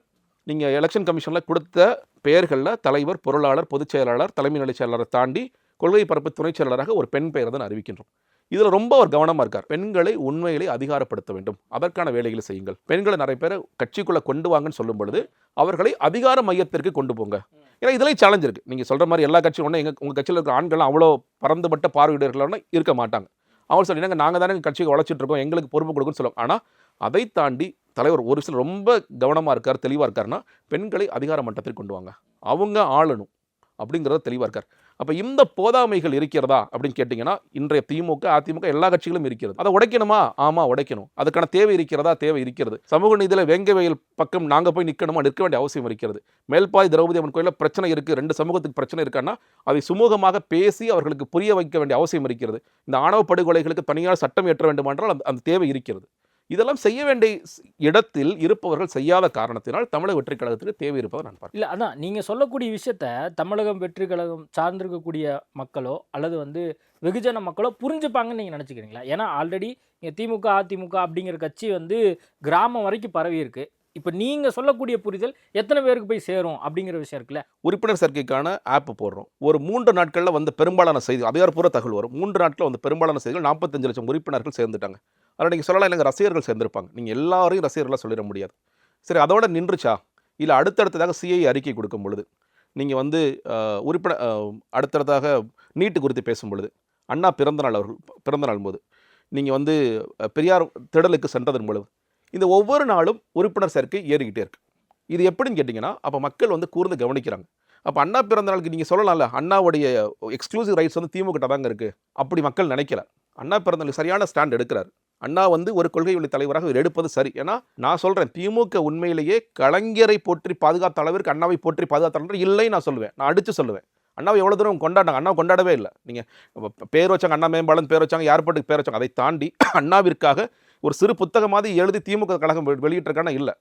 நீங்கள் எலெக்ஷன் கமிஷனில் கொடுத்த பெயர்களில் தலைவர், பொருளாளர், பொதுச் செயலாளர், தலைமை நிலை செயலாளரை தாண்டி கொள்கை பரப்பு துணைச் செயலாளராக ஒரு பெண் பெயரை தான் அறிவிக்கின்றோம். இதில் ரொம்ப அவர் கவனமாக இருக்கார். பெண்களை உண்மையிலே அதிகாரப்படுத்த வேண்டும், அதற்கான வேலைகளை செய்யுங்கள். பெண்களை நிறைய பேரை கட்சிக்குள்ளே கொண்டு வாங்கன்னு சொல்லும் பொழுது அவர்களை அதிகார மையத்திற்கு கொண்டு போங்க. ஏன்னா இதெல்லாம் சேலஞ்ச் இருக்குது. நீங்கள் சொல்கிற மாதிரி எல்லா கட்சியும் ஒன்று உங்கள் கட்சியில் இருக்கிற ஆண்கள்லாம் அவ்வளோ பறந்துபட்ட பார்வையிடர்களான இருக்க மாட்டாங்க. அவங்க சொல்லினாங்க, நாங்கள் தானே கட்சிக்கு வளர்ச்சிட்டு இருக்கோம், எங்களுக்கு பொறுப்பு கொடுக்குன்னு சொல்லுவாங்க. ஆனால் அதை தாண்டி தலைவர் ஒரு சில ரொம்ப கவனமாக இருக்கார், தெளிவாக இருக்காருன்னா பெண்களை அதிகார மட்டத்திற்கு கொண்டு வாங்க, அவங்க ஆளணும் அப்படிங்கிறத தெளிவாக இருக்கார். அப்போ இந்த போதாமைகள் இருக்கிறதா அப்படின்னு கேட்டிங்கன்னா இன்றைய திமுக, அதிமுக எல்லா கட்சிகளும் இருக்கிறது. அதை உடைக்கணுமா? ஆமாம், உடைக்கணும். அதுக்கான தேவை இருக்கிறதா? தேவை இருக்கிறது. சமூக நீதியில் வேங்க வயல் பக்கம் நாங்கள் போய் நிற்கணுமா? நிற்க வேண்டிய அவசியம் இருக்கிறது. மேல்பாய் திரௌபதி அம்மன் கோயிலில் பிரச்சனை இருக்குது, 2 சமூகத்துக்கு பிரச்சனை இருக்கான்னா அதை சுமூகமாக பேசி அவர்களுக்கு புரிய வைக்க வேண்டிய அவசியம் இருக்கிறது. இந்த ஆணவ படுகொலைகளுக்கு தனியார் சட்டம் ஏற்ற வேண்டுமென்றால் அந்த தேவை இருக்கிறது. இதெல்லாம் செய்ய வேண்டிய இடத்தில் இருப்பவர்கள் செய்யாத காரணத்தினால் தமிழக வெற்றி கழகத்துக்கு தேவை இருப்பதை நான் பார்க்கிறேன். இல்லை, அதான் நீங்கள் சொல்லக்கூடிய விஷயத்த தமிழகம் வெற்றி கழகம் சார்ந்திருக்கக்கூடிய மக்களோ அல்லது வந்து வெகுஜன மக்களோ புரிஞ்சுப்பாங்கன்னு நீங்கள் நினச்சிக்கிறீங்களா? ஏன்னா ஆல்ரெடி இங்கே திமுக, அதிமுக அப்படிங்கிற கட்சி வந்து கிராமம் வரைக்கும் பரவி இருக்கு. இப்போ நீங்கள் சொல்லக்கூடிய புரிதல் எத்தனை பேருக்கு போய் சேரும் அப்படிங்கிற விஷயம் இருக்குல்ல. உறுப்பினர் சேர்க்கைக்கான ஆப் போடுறோம். ஒரு 3 நாட்களில் வந்து பெரும்பாலான செய்தி, அதிகாரப்பூர்வ தகவல் வரும். 3 நாட்களில் வந்து பெரும்பாலான செய்திகள் 45 லட்சம் உறுப்பினர்கள் சேர்ந்துட்டாங்க. அதில் நீங்கள் சொல்லலாம், இல்லைங்க ரசிகர்கள் சேர்ந்திருப்பாங்க. நீங்கள் எல்லாரையும் ரசிகர்களாக சொல்லிட முடியாது. சரி, அதோட நின்றுச்சா? இல்லை அடுத்தடுத்ததாக சிஐ அறிக்கை கொடுக்கும் பொழுது, நீங்கள் வந்து உறுப்பினர் அடுத்தடுத்ததாக நீட்டு குறித்து பேசும் பொழுது, அண்ணா பிறந்தநாள் போது நீங்கள் வந்து பெரியார் திடலுக்கு சென்றதன் பொழுது, இந்த ஒவ்வொரு நாளும் உறுப்பினர் சேர்க்கை ஏறிக்கிட்டே இருக்கு. இது எப்படின்னு கேட்டிங்கன்னா அப்போ மக்கள் வந்து கூர்ந்து கவனிக்கிறாங்க. அப்போ அண்ணா பிறந்த நாளுக்கு நீங்கள் சொல்லலாம்ல, அண்ணாவுடைய எக்ஸ்க்ளூசிவ் ரைட்ஸ் வந்து திமுக தாங்க இருக்குது. அப்படி மக்கள் நினைக்கல. அண்ணா பிறந்த நாளுக்கு சரியான ஸ்டாண்ட் எடுக்கிறார். அண்ணா வந்து ஒரு கொள்கை வழி தலைவராக எடுப்பது சரி. ஏன்னா நான் சொல்கிறேன், திமுக உண்மையிலேயே கலைஞரை போற்றி பாதுகாத்த அளவிற்கு அண்ணாவை போற்றி பாதுகாத்த அளவிற்கு இல்லை நான் சொல்லுவேன். நான் அடித்து சொல்லுவேன். அண்ணாவை எவ்வளோ தூரம் கொண்டாடாங்க? அண்ணாவை கொண்டாடவே இல்லை. நீங்கள் பேர் வச்சாங்க, அண்ணா மேம்பாலம் பேர் வச்சாங்க, ஏர்போர்ட்டுக்கு பேர் வச்சாங்க. அதை தாண்டி அண்ணாவிற்காக ஒரு சிறு புத்தகமாதிரி எழுதி திமுக கழகம் வெளியிட்டிருக்கான இல்லை.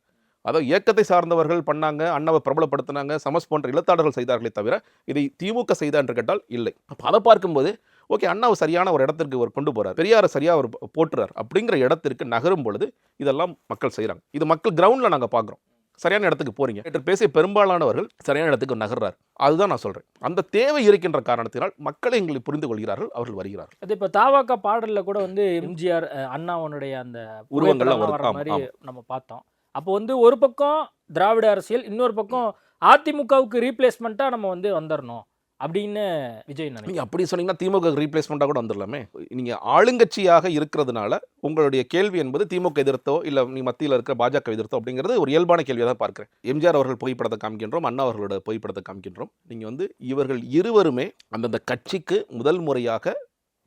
அதோ இயக்கத்தை சார்ந்தவர்கள் பண்ணாங்க, அண்ணாவை பிரபலப்படுத்தினாங்க, சமஸ் போன்ற எழுத்தாளர்கள் செய்தார்களே தவிர இதை திமுக செய்தா என்று கேட்டால் இல்லை. அப்போ அதை பார்க்கும்போது ஓகே, அண்ணாவை சரியான ஒரு இடத்திற்கு ஒரு கொண்டு போகிறார், பெரியாரை சரியாக ஒரு போட்டுறார் அப்படிங்கிற இடத்திற்கு நகரும் பொழுது இதெல்லாம் மக்கள் செய்கிறாங்க. இது மக்கள் கிரவுண்டில் நாங்கள் பார்க்குறோம். சரியான இடத்துக்கு போகிறீங்க என்று பேசிய பெரும்பாலானவர்கள் சரியான இடத்துக்கு நகர்றார். அதுதான் நான் சொல்கிறேன். அந்த தேவை இருக்கின்ற காரணத்தினால் மக்களை எங்களை புரிந்து கொள்கிறார்கள், அவர்கள் வருகிறார்கள். அது இப்போ தாவாக்கா பாடலில் கூட வந்து எம்ஜிஆர் அண்ணாவனுடைய அந்த உருவங்கள்லாம் வர மாதிரி நம்ம பார்த்தோம். அப்போ வந்து ஒரு பக்கம் திராவிட அரசியல், இன்னொரு பக்கம் அதிமுகவுக்கு ரீப்ளேஸ்மெண்ட்டாக நம்ம வந்து வந்துடணும் அப்படின்னு விஜய் நினைக்கிறேன். நீங்கள் அப்படி சொன்னீங்கன்னா திமுக ரீப்ளேஸ்மெண்ட்டாக கூட வந்துடலாமே. நீங்கள் ஆளுங்கட்சியாக இருக்கிறதுனால உங்களுடைய கேள்வி என்பது திமுக எதிர்த்தோ இல்லை நீ மத்தியில் இருக்கிற பாஜக எதிர்த்தோ அப்படிங்கிறது ஒரு இயல்பான கேள்வியாக தான் பார்க்குறேன். எம்ஜிஆர் அவர்கள் புகைப்படத்தை காமிக்கின்றோம், அண்ணா அவர்களோட புகைப்படத்தை காமிக்கின்றோம். நீங்கள் வந்து இவர்கள் இருவருமே அந்தந்த கட்சிக்கு முதல் முறையாக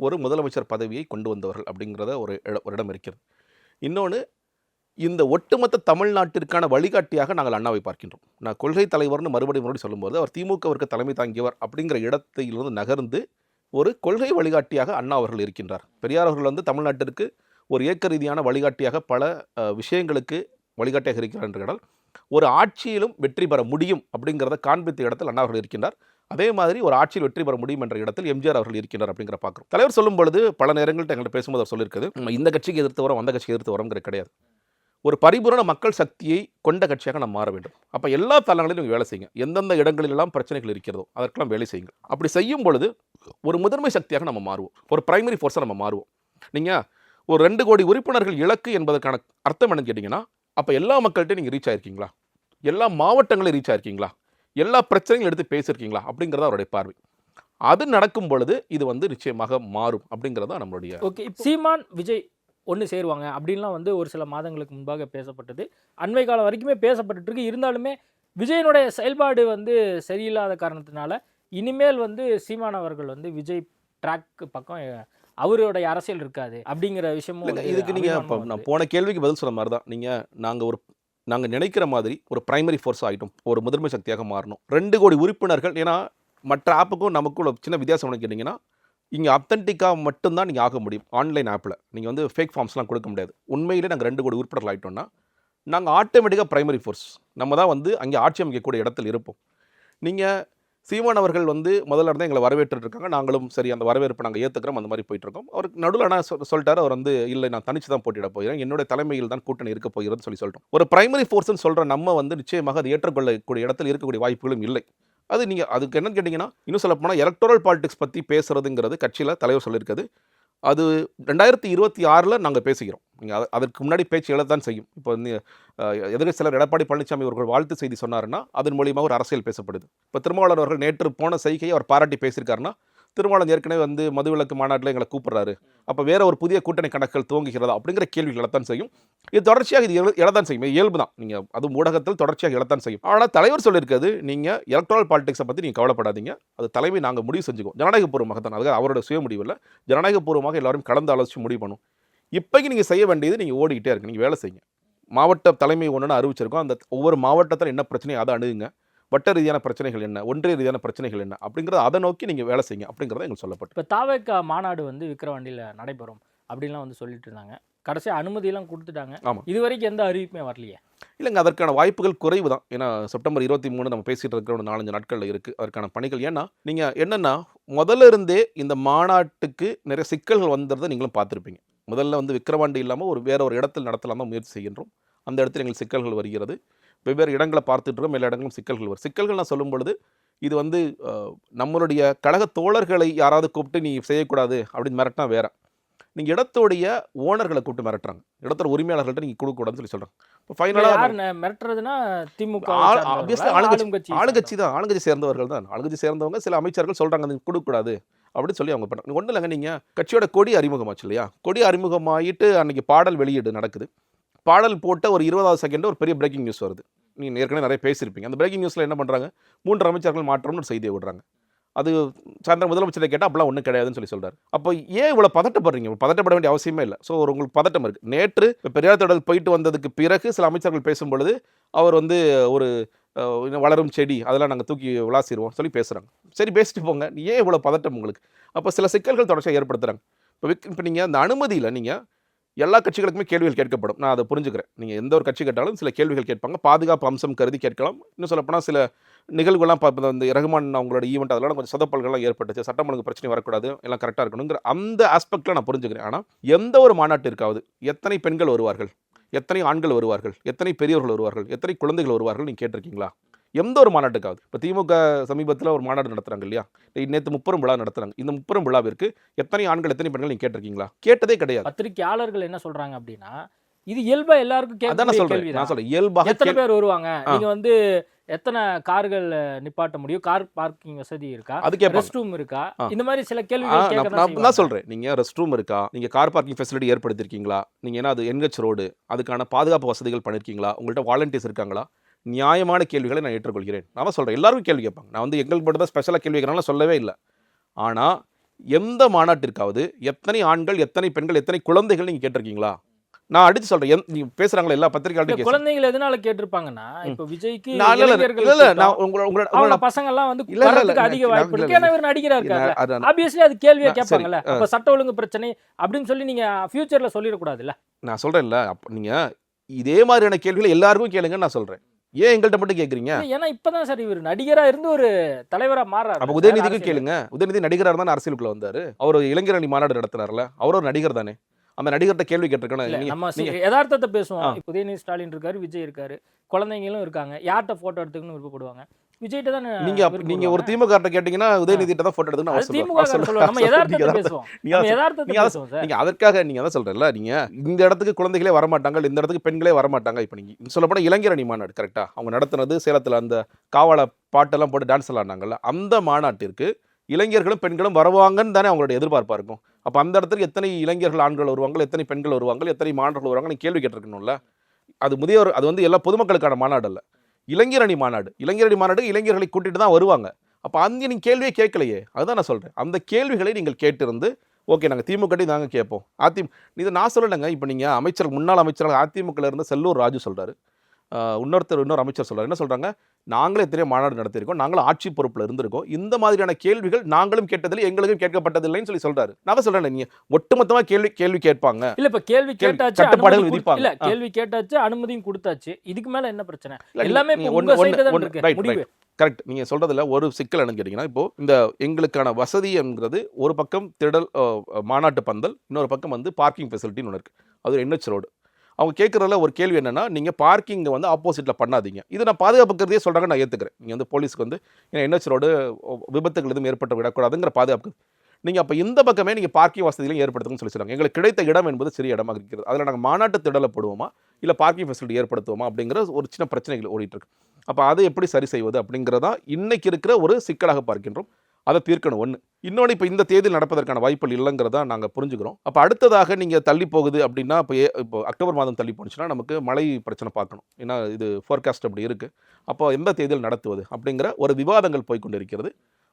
ஒரு முதலமைச்சர் பதவியை கொண்டு வந்தவர்கள் அப்படிங்கிறத ஒரு இடம் இருக்கிறது. இன்னொன்று, இந்த ஒட்டுமொத்த தமிழ்நாட்டிற்கான வழிகாட்டியாக நாங்கள் அண்ணாவை பார்க்கின்றோம். நான் கொள்கை தலைவர்னு மறுபடியும் சொல்லும்போது அவர் திமுகவிற்கு தலைமை தாங்கியவர் அப்படிங்கிற இடத்திலிருந்து நகர்ந்து ஒரு கொள்கை வழிகாட்டியாக அண்ணா அவர்கள் இருக்கின்றார். பெரியார் அவர்கள் வந்து தமிழ்நாட்டிற்கு ஒரு இயக்க ரீதியான வழிகாட்டியாக பல விஷயங்களுக்கு வழிகாட்டியாக இருக்கிறார் என்று கேட்டால் ஒரு ஆட்சியிலும் வெற்றி பெற முடியும் அப்படிங்கிறத காண்பித்த இடத்தில் அண்ணா அவர்கள் இருக்கின்றார். அதே மாதிரி ஒரு ஆட்சியில் வெற்றி பெற முடியும் என்ற இடத்தில் எம்ஜிஆர் அவர்கள் இருக்கின்றார் அப்படிங்கிற பார்க்குறோம். தலைவர் சொல்லும் பொழுது பல நேரங்கள்ட்ட எங்கள்கிட்ட பேசும்போது அவர் சொல்லியிருக்குது, இந்த கட்சிக்கு எதிர்த்து வரோம், அந்த கட்சிக்கு எதிர்த்து வரோங்கிறது கிடையாது. ஒரு பரிபூரண மக்கள் சக்தியை கொண்ட கட்சியாக நம்ம மாற வேண்டும். அப்போ எல்லா தளங்களிலும் நீங்கள் வேலை செய்யுங்க. எந்தெந்த இடங்களிலெல்லாம் பிரச்சனைகள் இருக்கிறதோ அதற்கெல்லாம் வேலை செய்யுங்க. அப்படி செய்யும் பொழுது ஒரு முதன்மை சக்தியாக நம்ம மாறுவோம், ஒரு பிரைமரி ஃபோர்ஸாக நம்ம மாறுவோம். நீங்கள் ஒரு 2 கோடி உறுப்பினர்கள் இலக்கு என்பதற்கான அர்த்தம் என்னன்னு கேட்டிங்கன்னா அப்போ எல்லா மக்கள்கிட்டையும் நீங்கள் ரீச் ஆயிருக்கீங்களா, எல்லா மாவட்டங்களையும் ரீச் ஆயிருக்கீங்களா, எல்லா பிரச்சனைகளும் எடுத்து பேசியிருக்கீங்களா அப்படிங்கிறத அவருடைய பார்வை. அது நடக்கும் பொழுது இது வந்து நிச்சயமாக மாறும் அப்படிங்கிறதா நம்மளுடைய. ஓகே, சீமான் விஜய் ஒன்று சேருவாங்க அப்படின்லாம் வந்து ஒரு சில மாதங்களுக்கு முன்பாக பேசப்பட்டது. அண்மை காலம் வரைக்குமே பேசப்பட்டு இருக்கு. இருந்தாலுமே விஜயனுடைய செயல்பாடு வந்து சரியில்லாத காரணத்தினால இனிமேல் வந்து சீமான் அவர்கள் வந்து விஜய் ட்ராக் பக்கம் அவருடைய அரசியல் இருக்காது அப்படிங்கிற விஷயமும் இல்லைங்க, வந்து இதுக்கு நீங்கள் அபிமானமா நான் வருது. போன கேள்விக்கு பதில் சொன்ன மாதிரி தான். நாங்கள் நினைக்கிற மாதிரி ஒரு பிரைமரி ஃபோர்ஸ் ஆகிட்டோம், ஒரு முதன்மை சக்தியாக மாறணும். 2 கோடி உறுப்பினர்கள். ஏன்னா மற்ற ஆப்புக்கும் நமக்கும் ஒரு சின்ன வித்தியாசம் என்ன கேட்டிங்கன்னா, இங்கே அத்தன்டிக்காக மட்டும்தான் நீங்கள் ஆக முடியும். ஆன்லைன் ஆப்பில் நீங்கள் வந்து ஃபேக் ஃபார்ம்ஸ்லாம் கொடுக்க முடியாது. உண்மையிலே நாங்கள் 2 கோடி உறுப்பினர்கள் ஆகிட்டோம்னா நாங்கள் ஆட்டோமேட்டிக்காக பிரைமரி ஃபோர்ஸ் நம்ம தான் வந்து அங்கே ஆட்சி அமைக்கக்கூடிய இடத்தில் இருப்போம். நீங்கள் சீமான் அவர்கள் வந்து முதல்ல இருந்தே எங்களை வரவேற்றுட்டு இருக்காங்க. நாங்களும் சரி அந்த வரவேற்பை நாங்கள் ஏற்றுக்கிறோம், அந்த மாதிரி போயிட்டுருக்கோம். அவருக்கு நடுவில் ஆனால் சொல்லிட்டாரு, அவர் வந்து இல்லை நான் தனிச்சு தான் போட்டியிட போகிறேன், என்னுடைய தலைமையில் தான் கூட்டணி இருக்க போகிறதுன்னு சொல்லிட்டோம். ஒரு பிரைமரி ஃபோர்ஸ்னு சொல்கிற நம்ம வந்து நிச்சயமாக அது ஏற்றுக்கொள்ளக்கூடிய இடத்தில் இருக்கக்கூடிய வாய்ப்புகளும் இல்லை. அது நீங்கள் அதுக்கு என்னன்னு கேட்டிங்கன்னா, இன்னும் சொல்ல போனால் எலக்டோரல் பாலிடிக்ஸ் பற்றி பேசுகிறதுங்கிறது கட்சியில் தலைவர் சொல்லியிருக்குது. அது 2026 நாங்கள் பேசுகிறோம். நீங்கள் அதற்கு முன்னாடி பேச்சு எழத்தான் செய்யும். இப்போ வந்து எதிர்க்கட்சி சிலர் எடப்பாடி பழனிசாமி அவர்கள் வாழ்த்து செய்தி சொன்னாருன்னா அதன் மூலியமாக ஒரு அரசியல் பேசப்படுது. இப்போ திருமாவளவன் அவர்கள் நேற்று போன செய்கையை அவர் பாராட்டி பேசியிருக்காருன்னா, திருமாவளவன் ஏற்கனவே வந்து மதுவிலக்கு மாநாட்டில் எங்களை கூப்பிட்றாரு, அப்போ வேற ஒரு புதிய கூட்டணி கணக்குகள் துவங்குகிறதா அப்படிங்கிற கேள்விகள் எழத்தான் செய்யும். இது தொடர்ச்சியாக இது எழத்தான் செய்யும், இயல்பு தான். நீங்கள் அது ஊடகத்தில் தொடர்ச்சியாக எழத்தான் செய்யும். ஆனால் தலைவர் சொல்லியிருக்காது, நீங்கள் எலக்ட்ரல் பாலிடிக்ஸை பற்றி நீங்கள் கவலைப்படாதீங்க, அது தலைமை நாங்கள் முடிவு செஞ்சுக்கோம். ஜனநாயகபூர்வமாக தான், அதுக்கு அவரோட சுய முடிவு இல்லை, ஜனநாயகபூர்வமாக எல்லாரும் கலந்து ஆலோசித்து முடிவு பண்ணும். இப்போக்கி நீங்கள் செய்ய வேண்டியது நீங்கள் ஓடிக்கிட்டே இருக்கு, நீங்கள் வேலை செய்யுங்க. மாவட்ட தலைமை ஒன்றுன்னு அறிவிச்சிருக்கோம், அந்த ஒவ்வொரு மாவட்டத்தில் என்ன பிரச்சனையோ அதை அணுகுங்க. வட்ட ரீதியான பிரச்சனைகள் என்ன, ஒன்றிய ரீதியான பிரச்சனைகள் என்ன அப்படிங்கிறத அதை நோக்கி நீங்கள் வேலை செய்யுங்க அப்படிங்கிறத எங்களுக்கு சொல்லப்பட்டு. இப்போ தாவேக்கா மாநாடு வந்து விக்கிரவாண்டியில் நடைபெறும் அப்படின்லாம் வந்து சொல்லிட்டு இருந்தாங்க. கடைசியாக அனுமதியெல்லாம் கொடுத்துட்டாங்க. ஆமாம், இது வரைக்கும் எந்த அறிவிப்புமே வரலையே. இல்லைங்க, அதற்கான வாய்ப்புகள் குறைவு தான். ஏன்னா செப்டம்பர் 23 நம்ம பேசிகிட்டு இருக்கிற ஒரு 4-5 நாட்களில் இருக்குது அதற்கான பணிகள். ஏன்னா நீங்கள் என்னென்னா முதல்ல இருந்தே இந்த மாநாட்டுக்கு நிறைய சிக்கல்கள் வந்துடுறதை நீங்களும் பார்த்துருப்பீங்க. முதல்ல வந்து விக்கிரவாண்டி இல்லாமல் வேற ஒரு இடத்தில் நடத்தலாம் தான் முயற்சி செய்கின்றோம். அந்த இடத்துல எங்களுக்கு சிக்கல்கள் வருகிறது. வெவ்வேறு இடங்களை பார்த்துட்டுருக்கோம், எல்லா இடங்களும் சிக்கல்கள் வரும். சிக்கல்கள் நான் சொல்லும் பொழுது இது வந்து நம்மளுடைய கழக தோழர்களை யாராவது கூப்பிட்டு நீ செய்யக்கூடாது அப்படின்னு மிரட்டினா வேற, நீங்கள் இடத்தோடைய ஓனர்களை கூப்பிட்டு மிரட்டுறாங்க, இடத்தோட உரிமையாளர்கள்ட்ட நீங்கள் கொடுக்கக்கூடாதுன்னு சொல்லி சொல்கிறாங்க. இப்போ ஃபைனலாக மிரட்டுறதுன்னா திமுக ஆளுங்கட்சி தான், ஆளுங்கட்சி சேர்ந்தவர்கள் தான், ஆளுங்கட்சி சேர்ந்தவங்க சில அமைச்சர்கள் சொல்கிறாங்க அது கொடுக்கக்கூடாது அப்படின்னு சொல்லி அவங்க பண்ணுறாங்க. ஒன்றும் இல்லைங்க, நீங்கள் கட்சியோட கொடி அறிமுகமாச்சு இல்லையா, கொடி அறிமுகமாகிட்டு அன்றைக்கி பாடல் வெளியீடு நடக்குது. பாடல் போட்ட ஒரு 20வது செகண்ட் ஒரு பெரிய பிரேக்கிங் நியூஸ் வருது. நீங்கள் ஏற்கனவே நிறைய பேசியிருப்பீங்க. அந்த பிரேக்கிங் நியூஸில் என்ன பண்ணுறாங்க, 3 அமைச்சர்கள் மாற்றம்னு ஒரு செய்தியை விடுறாங்க. அது சாயந்தரம் முதலமைச்சரை கேட்டால் அப்படிலாம் ஒன்றும் கிடையாதுன்னு சொல்லி சொல்கிறார். அப்போ ஏன் இவ்வளோ பதட்டப்படுறீங்க? பதட்டப்பட வேண்டிய அவசியமே இல்லை. ஸோ உங்களுக்கு பதட்டம் இருக்குது. நேற்று பெரியார் திடல் போயிட்டு வந்ததுக்கு பிறகு சில அமைச்சர்கள் பேசும்பொழுது அவர் வந்து ஒரு வளரும் செடி அதெல்லாம் நாங்கள் தூக்கி விளாசிடுவோம் சொல்லி பேசுகிறாங்க. சரி பேசிட்டு போங்க, ஏன் இவ்வளோ பதட்டம் உங்களுக்கு? அப்போ சில சிக்கல்கள் தொடர்ச்சியாக ஏற்படுத்துகிறாங்க. இப்போ நீங்கள் அந்த அனுமதியில் நீங்கள் எல்லா கட்சிகளுக்குமே கேள்விகள் கேட்கப்படும், நான் அதை புரிஞ்சுக்கிறேன். நீங்கள் எந்த ஒரு கட்சி கேட்டாலும் சில கேள்விகள் கேட்பாங்க, பாதுகாப்பு அம்சம் கருதி கேட்கலாம். இன்னும் சொல்லப்போனால் சில நிகழ்வுகள்லாம் இந்த ரகுமான் அவங்களோட ஈவெண்ட் அதெல்லாம் கொஞ்சம் சொதப்பல்கள்லாம் ஏற்பட்டுச்சு, சட்டம் ஒழுங்கு பிரச்சனை வரக்கூடாது, எல்லாம் கரெக்டாக இருக்கணுங்கிற அந்த ஆஸ்பெக்டில் நான் புரிஞ்சுக்கிறேன். ஆனால் எந்த ஒரு மாநாட்டிற்காவது எத்தனை பெண்கள் வருவார்கள், எத்தனை ஆண்கள் வருவார்கள், எத்தனை பெரியவர்கள் வருவார்கள், எத்தனை குழந்தைகள் வருவார்கள் நீங்கள் கேட்டிருக்கீங்களா? எந்த ஒரு மாநாட்டுக்காவது? இப்போ திமுக சமீபத்தில் ஒரு மாநாடு நடத்துகிறாங்க இல்லையா, நேற்று 30 விழா நடத்துகிறாங்க. இந்த 30 விழாவிற்கு எத்தனை ஆண்கள் எத்தனை பெண்கள் நீங்கள் கேட்டிருக்கீங்களா? கேட்டதே கிடையாது. பத்திரிகையாளர்கள் என்ன சொல்கிறாங்க அப்படின்னா, இது இயல்பா எல்லாருக்கும் அதான் நான் சொல்கிறேன் இயல்பாக எத்தனை பேர் வருவாங்க, நீங்கள் வந்து எத்தனை கார்கள் நிப்பாட்ட முடியும், கார் பார்க்கிங் வசதி இருக்கா, அது ரெஸ்ட் ரூம் இருக்கா, இந்த மாதிரி சில கேள்விகள் நான் சொல்கிறேன். நீங்கள் ரெஸ்ட் ரூம் இருக்கா, நீங்கள் கார் பார்க்கிங் ஃபெசிலிட்டி ஏற்படுத்தியிருக்கீங்களா, நீங்கள் ஏன்னா அது NH ரோடு அதுக்கான பாதுகாப்பு வசதிகள் பண்ணியிருக்கீங்களா, உங்கள்கிட்ட வாலண்டியர்ஸ் இருக்காங்களா? நியாயமான கேள்விகளை நான் ஏற்றுக்கொள்கிறேன். நான் தான் சொல்கிறேன், எல்லாரும் கேள்வி கேட்பாங்க. நான் வந்து எங்களுக்கு மட்டும் தான் ஸ்பெஷலாக கேள்வி கேட்கறனால சொல்லவே இல்லை. ஆனால் எந்த மாநாட்டிற்காவது எத்தனை ஆண்கள் எத்தனை பெண்கள் எத்தனை குழந்தைகள் நீங்கள் கேட்டிருக்கீங்களா? நான் அடிச்சு சொல்கிறேன். நீ பேசுகிறாங்களா எல்லா பத்திரிகையாளர்களும், குழந்தைகள் எதனால கேட்டிருப்பாங்கன்னா, இப்போ விஜய்க்கு பசங்கள்லாம் வந்து அதிக வாய்ப்பு இருக்கு, ஏன்னா இவர் நடிகரா இருக்காரு, ஆப்வியஸ்லி அது கேள்வியை கேட்பாங்கல்ல. அப்போ சட்ட ஒழுங்கு பிரச்சனை அப்படின்னு சொல்லி நீங்கள் ஃபியூச்சரில் சொல்லிடக்கூடாதுல்ல. நான் சொல்கிறேன்ல, அப்போ நீங்கள் இதே மாதிரியான கேள்விகளை எல்லாருக்கும் கேளுங்கன்னு நான் சொல்கிறேன். ஏன் எங்கள்கிட்ட மட்டும் கேட்குறீங்க? ஏன்னா இப்பதான் சார் இவர் நடிகரா இருந்து ஒரு தலைவரா மாறாரு. அப்போ உதயநிதிக்கும் கேளுங்க. உதயநிதி நடிகராக இருந்தால் அரசியலுக்குள்ள வந்தாரு. அவர் இளைஞர் அணி மாநாடு நடத்துறாருல, அவர் ஒரு நடிகர் தானே. அந்த நடிகர்கிட்ட கேள்வி கேட்டிருக்கணும். நம்ம யதார்த்தத்தை பேசுவோம். உதயநிதி ஸ்டாலின் இருக்காரு, விஜய் இருக்காரு, குழந்தைங்களும் இருக்காங்க. யார்கிட்ட போட்டோ எடுத்துக்கணும்னு விருப்பப்படுவாங்க? விஜய்கிட்ட தானே. நீங்க ஒரு திமுக கேட்டீங்கன்னா உதயநிதி தான் போட்டோ எடுத்துக்கணும். அதற்காக நீங்க அதான் சொல்றேன்ல, நீங்க இந்த இடத்துக்கு குழந்தைகளே வரமாட்டாங்க, இந்த இடத்துக்கு பெண்களே வரமாட்டாங்க. இப்போ நீங்க சொல்ல போனா இளைஞர் அணி மாநாடு கரெக்டா அவங்க நடத்துனது சேலத்துல, அந்த காவால பாட்டெல்லாம் போட்டு டான்ஸ் ஆடினாங்கல்ல, அந்த மாநாட்டிற்கு இளைஞர்களும் பெண்களும் வருவாங்கன்னு தானே அவங்களோட எதிர்பார்ப்பா இருக்கும். அப்போ அந்த இடத்துக்கு எத்தனை இளைஞர்கள் ஆண்கள் வருவாங்க, எத்தனை பெண்கள் வருவாங்க, எத்தனை மாணவர்கள் வருவாங்க நீங்க கேள்வி கேட்டிருக்கணும்ல. அது முதியோர், அது வந்து எல்லா பொதுமக்களுக்கான மாநாடு அல்ல, இளைஞர் அணி மாநாடு. இளைஞர் அணி மாநாடு இளைஞர்களை கூட்டிட்டு தான் வருவாங்க. அப்போ அந்த நீங்கள் கேள்வியே கேட்கலையே, அதுதான் நான் சொல்கிறேன். அந்த கேள்விகளை நீங்கள் கேட்டிருந்து ஓகே நாங்கள் திமுக நாங்கள் கேட்போம். இது நான் சொல்லலைங்க. இப்போ நீங்கள் அமைச்சர் முன்னாள் அமைச்சராக அதிமுகவில் இருந்த செல்லூர் ராஜு சொல்கிறாரு, இன்னொரு அமைச்சர் சொல்கிறார். என்ன சொல்கிறாங்க, நாங்களே எத்தனையோ மாநாடு நடத்தியிருக்கோம், நாங்களும் ஆட்சி பொறுப்பில் இருந்திருக்கோம், இந்த மாதிரியான கேள்விகள் நாங்களும் கேட்டதில்லை, எங்களுக்கும் கேட்கப்பட்டதில்லைன்னு சொல்கிறாரு. நான் தான் சொல்கிறேன், நீங்கள் ஒட்டுமொத்தமாக கேள்வி கேட்பாங்க. இல்லை, இப்போ கேள்வி கேட்டாச்சு, கட்டுப்பாடுகள் விதிப்பாங்க. இல்லை, கேள்வி கேட்டாச்சு, அனுமதியும் கொடுத்தாச்சு, இதுக்கு மேலே என்ன பிரச்சனை? எல்லாமே முடிவு கரெக்ட். நீங்கள் சொல்கிறதுல ஒரு சிக்கல் என்னன்னு கேட்டிங்கன்னா, இப்போது இந்த எங்களுக்கான வசதி என்கிறது ஒரு பக்கம் திடல் மாநாட்டு பந்தல், இன்னொரு பக்கம் வந்து பார்க்கிங் ஃபெசிலிட்டின்னு ஒன்று இருக்குது, அது NH ரோடு. அவங்க கேட்குறதுல ஒரு கேள்வி என்னென்னா, நீங்கள் பார்க்கிங்கை வந்து ஆப்போசிட்டில் பண்ணாதீங்க. இது நான் பாதுகாப்புக்கிறதே சொல்கிறாங்க, நான் ஏற்றுக்கிறேன். நீங்கள் வந்து போலீஸ்க்கு வந்து NH ரோடு விபத்துகள் எதுவும் ஏற்பட்டு விடக்கூடாதுங்கிற பாதுகாப்பு. நீங்கள் அப்போ இந்த பக்கமே நீங்கள் பார்க்கிங் வசதிகளையும் ஏற்படுத்துங்கன்னு சொல்லிடுறாங்க. எங்களுக்கு கிடைத்த இடம் என்பது சிறிய இடமாக இருக்கிறது, அதில் நாங்கள் மாநாட்டு திடலை போடுவோமா இல்லை பார்க்கிங் ஃபெசிலிட்டி ஏற்படுத்துவோமா அப்படிங்கிற ஒரு சின்ன பிரச்சனைகள் ஓடிட்டுருக்கு. அப்போ அதை எப்படி சரி செய்வது அப்படிங்கிறதான் இன்றைக்கி இருக்கிற ஒரு சிக்கலாக பார்க்கின்றோம். அதை தீர்க்கணும் ஒன்று. இன்னொன்று, இப்போ இந்த தேதியில் நடப்பதற்கான வாய்ப்புகள் இல்லைங்கிறதா நாங்கள் புரிஞ்சுக்கிறோம். அப்போ அடுத்ததாக நீங்கள் தள்ளி போகுது அப்படின்னா, இப்போ அக்டோபர் மாதம் தள்ளி போச்சுன்னா நமக்கு மழை பிரச்சனை பார்க்கணும். ஏன்னா இது ஃபோர்காஸ்ட் அப்படி இருக்குது. அப்போ எந்த தேதியில் நடத்துவது அப்படிங்கிற ஒரு விவாதங்கள் போய்கொண்டு இருக்கிறது.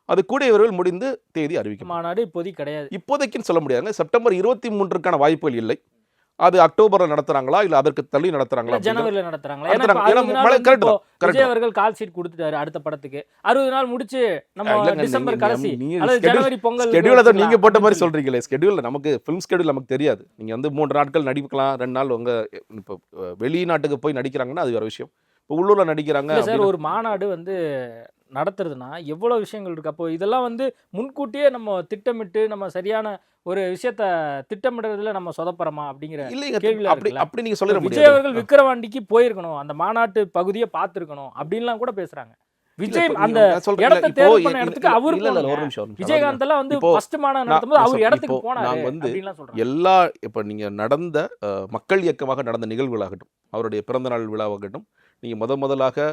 அது கூடிய விரைவில் முடிந்து தேதி அறிவிக்கும். மாநாடு இப்போதைக்கு கிடையாது, இப்போதைக்குன்னு சொல்ல முடியாதுங்க. செப்டம்பர் 23க்கான வாய்ப்புகள் இல்லை. அது அக்டோபரில் நடத்துறாங்களா இல்லை அதற்கு தள்ளி நடத்துறாங்களா, ஜனவரியில் நடத்துறாங்களா? விஜய் அவர்கள் கால் ஷீட் கொடுத்துட்டாரு அடுத்த படத்துக்கு. 60 நாள் முடிச்சு நம்ம டிசம்பர் கடைசி அல்லது ஜனவரி பொங்கல் ஸ்கெட்யூல் அதை நீங்க போட்ட மாதிரி சொல்றீங்களே. ஸ்கெட்யூல் நமக்கு ஃபிலிம் ஸ்கெட்யூல் நமக்கு தெரியாது. நீங்க வந்து 3 நாட்கள் நடிக்கலாம், 2 நாள் உங்க இப்போ வெளிநாட்டுக்கு போய் நடிக்கிறாங்கன்னா அது வேற விஷயம். இப்போ உள்ளூர்ல நடிக்கிறாங்க சார். ஒரு மாநாடு வந்து நடத்துறதுன்னா எவ்வளோ விஷயங்கள் இருக்குது. அப்போ இதெல்லாம் வந்து முன்கூட்டியே நம்ம திட்டமிட்டு நம்ம சரியான ஒரு விஷயத்த திட்டமிடுறதுல நம்ம சொதப்புறமா அப்படிங்கிற கேள்வி. அப்படி நீங்க சொல்ல முடியாது. விஜய் அவர்கள் விக்கிரவாண்டிக்கு போயிருக்கணும், அந்த மாநாட்டு பகுதியை பார்த்துருக்கணும் அப்படின்லாம் கூட பேசுறாங்க. விஜய் அந்த இடத்தை தேர்வு பண்ண இடத்துக்கு அவரு விஜயகாந்த் எல்லாம் வந்து ஃபர்ஸ்ட் மாநாடு நடத்தும்போது அவர் இடத்துக்கு போனாரு அப்படின்லாம் சொல்றாங்க. எல்லா இப்போ நீங்க நடந்த மக்கள் இயக்கமாக நடந்த நிகழ்வுகளாகட்டும், அவருடைய பிறந்த நாள் விழாவாகட்டும், நீங்கள் முதலாக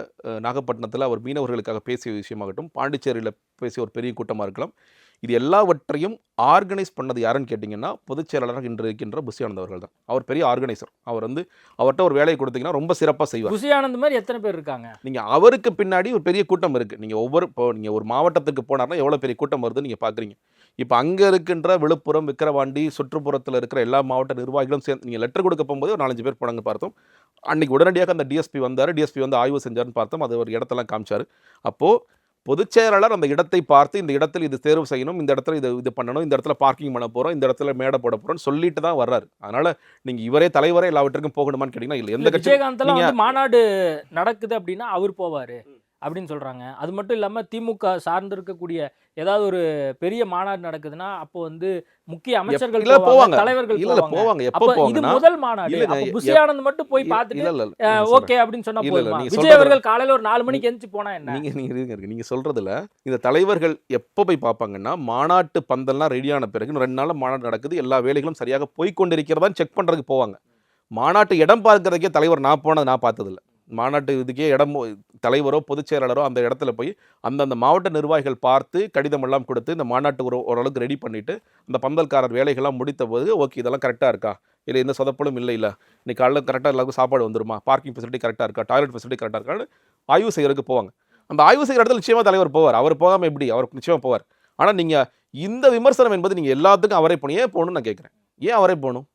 நாகப்பட்டினத்தில் அவர் மீனவர்களுக்காக பேசிய விஷயமாகட்டும், பாண்டிச்சேரியில் பேசிய ஒரு பெரிய கூட்டமாக இருக்கலாம், இது எல்லாவற்றையும் ஆர்கனைஸ் பண்ணது யாருன்னு கேட்டிங்கன்னா பொதுச் செயலாளராக இன்று இருக்கின்ற புஷி ஆனந்த் அவர்கள் தான். அவர் பெரிய ஆர்கனைசர். அவர் வந்து அவர்கிட்ட ஒரு வேலையை கொடுத்தீங்கன்னா ரொம்ப சிறப்பாக செய்வார். புஷி ஆனந்த் மாதிரி எத்தனை பேர் இருக்காங்க? நீங்கள் அவருக்கு பின்னாடி ஒரு பெரிய கூட்டம் இருக்குது. நீங்கள் நீங்கள் ஒரு மாவட்டத்துக்கு போனார்னா எவ்வளோ பெரிய கூட்டம் வருதுன்னு நீங்கள் பார்க்குறீங்க. இப்போ அங்கே இருக்கின்ற விழுப்புரம், விக்கிரவாண்டி, சுற்றுப்புறத்தில் இருக்கிற எல்லா மாவட்ட நிர்வாகிகளும் சேர்ந்து நீங்கள் லெட்டர் கொடுக்க போகும்போது ஒரு 4-5 பேர் போனாங்க பார்த்தோம். அன்றைக்கி உடனடியாக அந்த டிஎஸ்பி வந்தார். டிஎஸ்பி வந்து ஆய்வு செஞ்சார்னு பார்த்தோம். அது ஒரு இடத்தெல்லாம் காமிச்சார். அப்போது பொதுச் செயலாளர் அந்த இடத்தை பார்த்து இந்த இடத்தில் இது தேர்வு செய்யணும், இந்த இடத்துல இது பண்ணணும், இந்த இடத்துல பார்க்கிங் பண்ண போகிறோம், இந்த இடத்துல மேடை போட போகிறோம்னு சொல்லிட்டு தான் வர்றாரு. அதனால் நீங்கள் இவரே தலைவரே எல்லாவற்றுக்கும் போகணுமான்னு கேட்டிங்கன்னா இல்லை. எந்த கட்சி விஜயகாந்த்லாம் வந்து மாநாடு நடக்குது அப்படின்னா அவர் போவார் அப்படின்னு சொல்கிறாங்க. அது மட்டும் இல்லாமல் திமுக சார்ந்து இருக்கக்கூடிய ஏதாவது ஒரு பெரிய மாநாடு நடக்குதுன்னா அப்போ வந்து முக்கிய அமைச்சர்கள் போவாங்க, தலைவர்கள் போவாங்க. எப்போ இது முதல் மாநாடு. புஷி ஆனந்த் மட்டும் போய் பார்த்துட்டு ஓகே அப்படின்னு சொன்னா போதுமா? விஜய் அவர்கள் காலையில ஒரு 4 மணிக்கு எந்திச்சு போனா என்ன? நீங்க சொல்றதுல இந்த தலைவர்கள் எப்போ போய் பார்ப்பாங்கன்னா, மாநாட்டு பந்தல்லாம் ரெடியான பிறகு 2 நாள் மாநாடு நடக்குது, எல்லா வேலைகளும் சரியாக போய்கொண்டிருக்கிறதா செக் பண்றதுக்கு போவாங்க. மாநாட்டு இடம் பார்க்கறதுக்கே தலைவர் நான் பார்த்ததில்லை. மாநாட்டு இதுக்கே இடம் தலைவரோ பொதுச் செயலாளரோ அந்த இடத்துல போய் அந்தந்த மாவட்ட நிர்வாகிகள் பார்த்து கடிதம் எல்லாம் கொடுத்து இந்த மாநாட்டு ஓரளவுக்கு ரெடி பண்ணிவிட்டு அந்த பந்தல்காரர் வேலைகள்லாம் முடித்த போது ஓகே இதெல்லாம் கரெக்டாக இருக்கா, இல்லை எந்த சொதப்பலும் இல்லை, இன்னைக்கு காலைல கரெக்டாக எல்லாருக்கும் சாப்பாடு வந்துருமா, பார்க்கிங் ஃபெசிலிட்டி கரெக்டாக இருக்கா, டாய்லெட் ஃபெசிலிட்டி கரெக்டாக இருக்கான்னு ஆய்வு செய்கிறதுக்கு போவாங்க. அந்த ஆய்வு செய்கிற இடத்துல நிச்சயமாக தலைவர் போவார். அவர் போகாமல் எப்படி? அவர் நிச்சயமாக போவார். ஆனால் நீங்கள் இந்த விமர்சனம் என்பது நீங்கள் எல்லாத்துக்கும் அவரே போகணும். ஏன் போகணும்னு நான் கேட்குறேன். ஏன் அவரே போகணும்?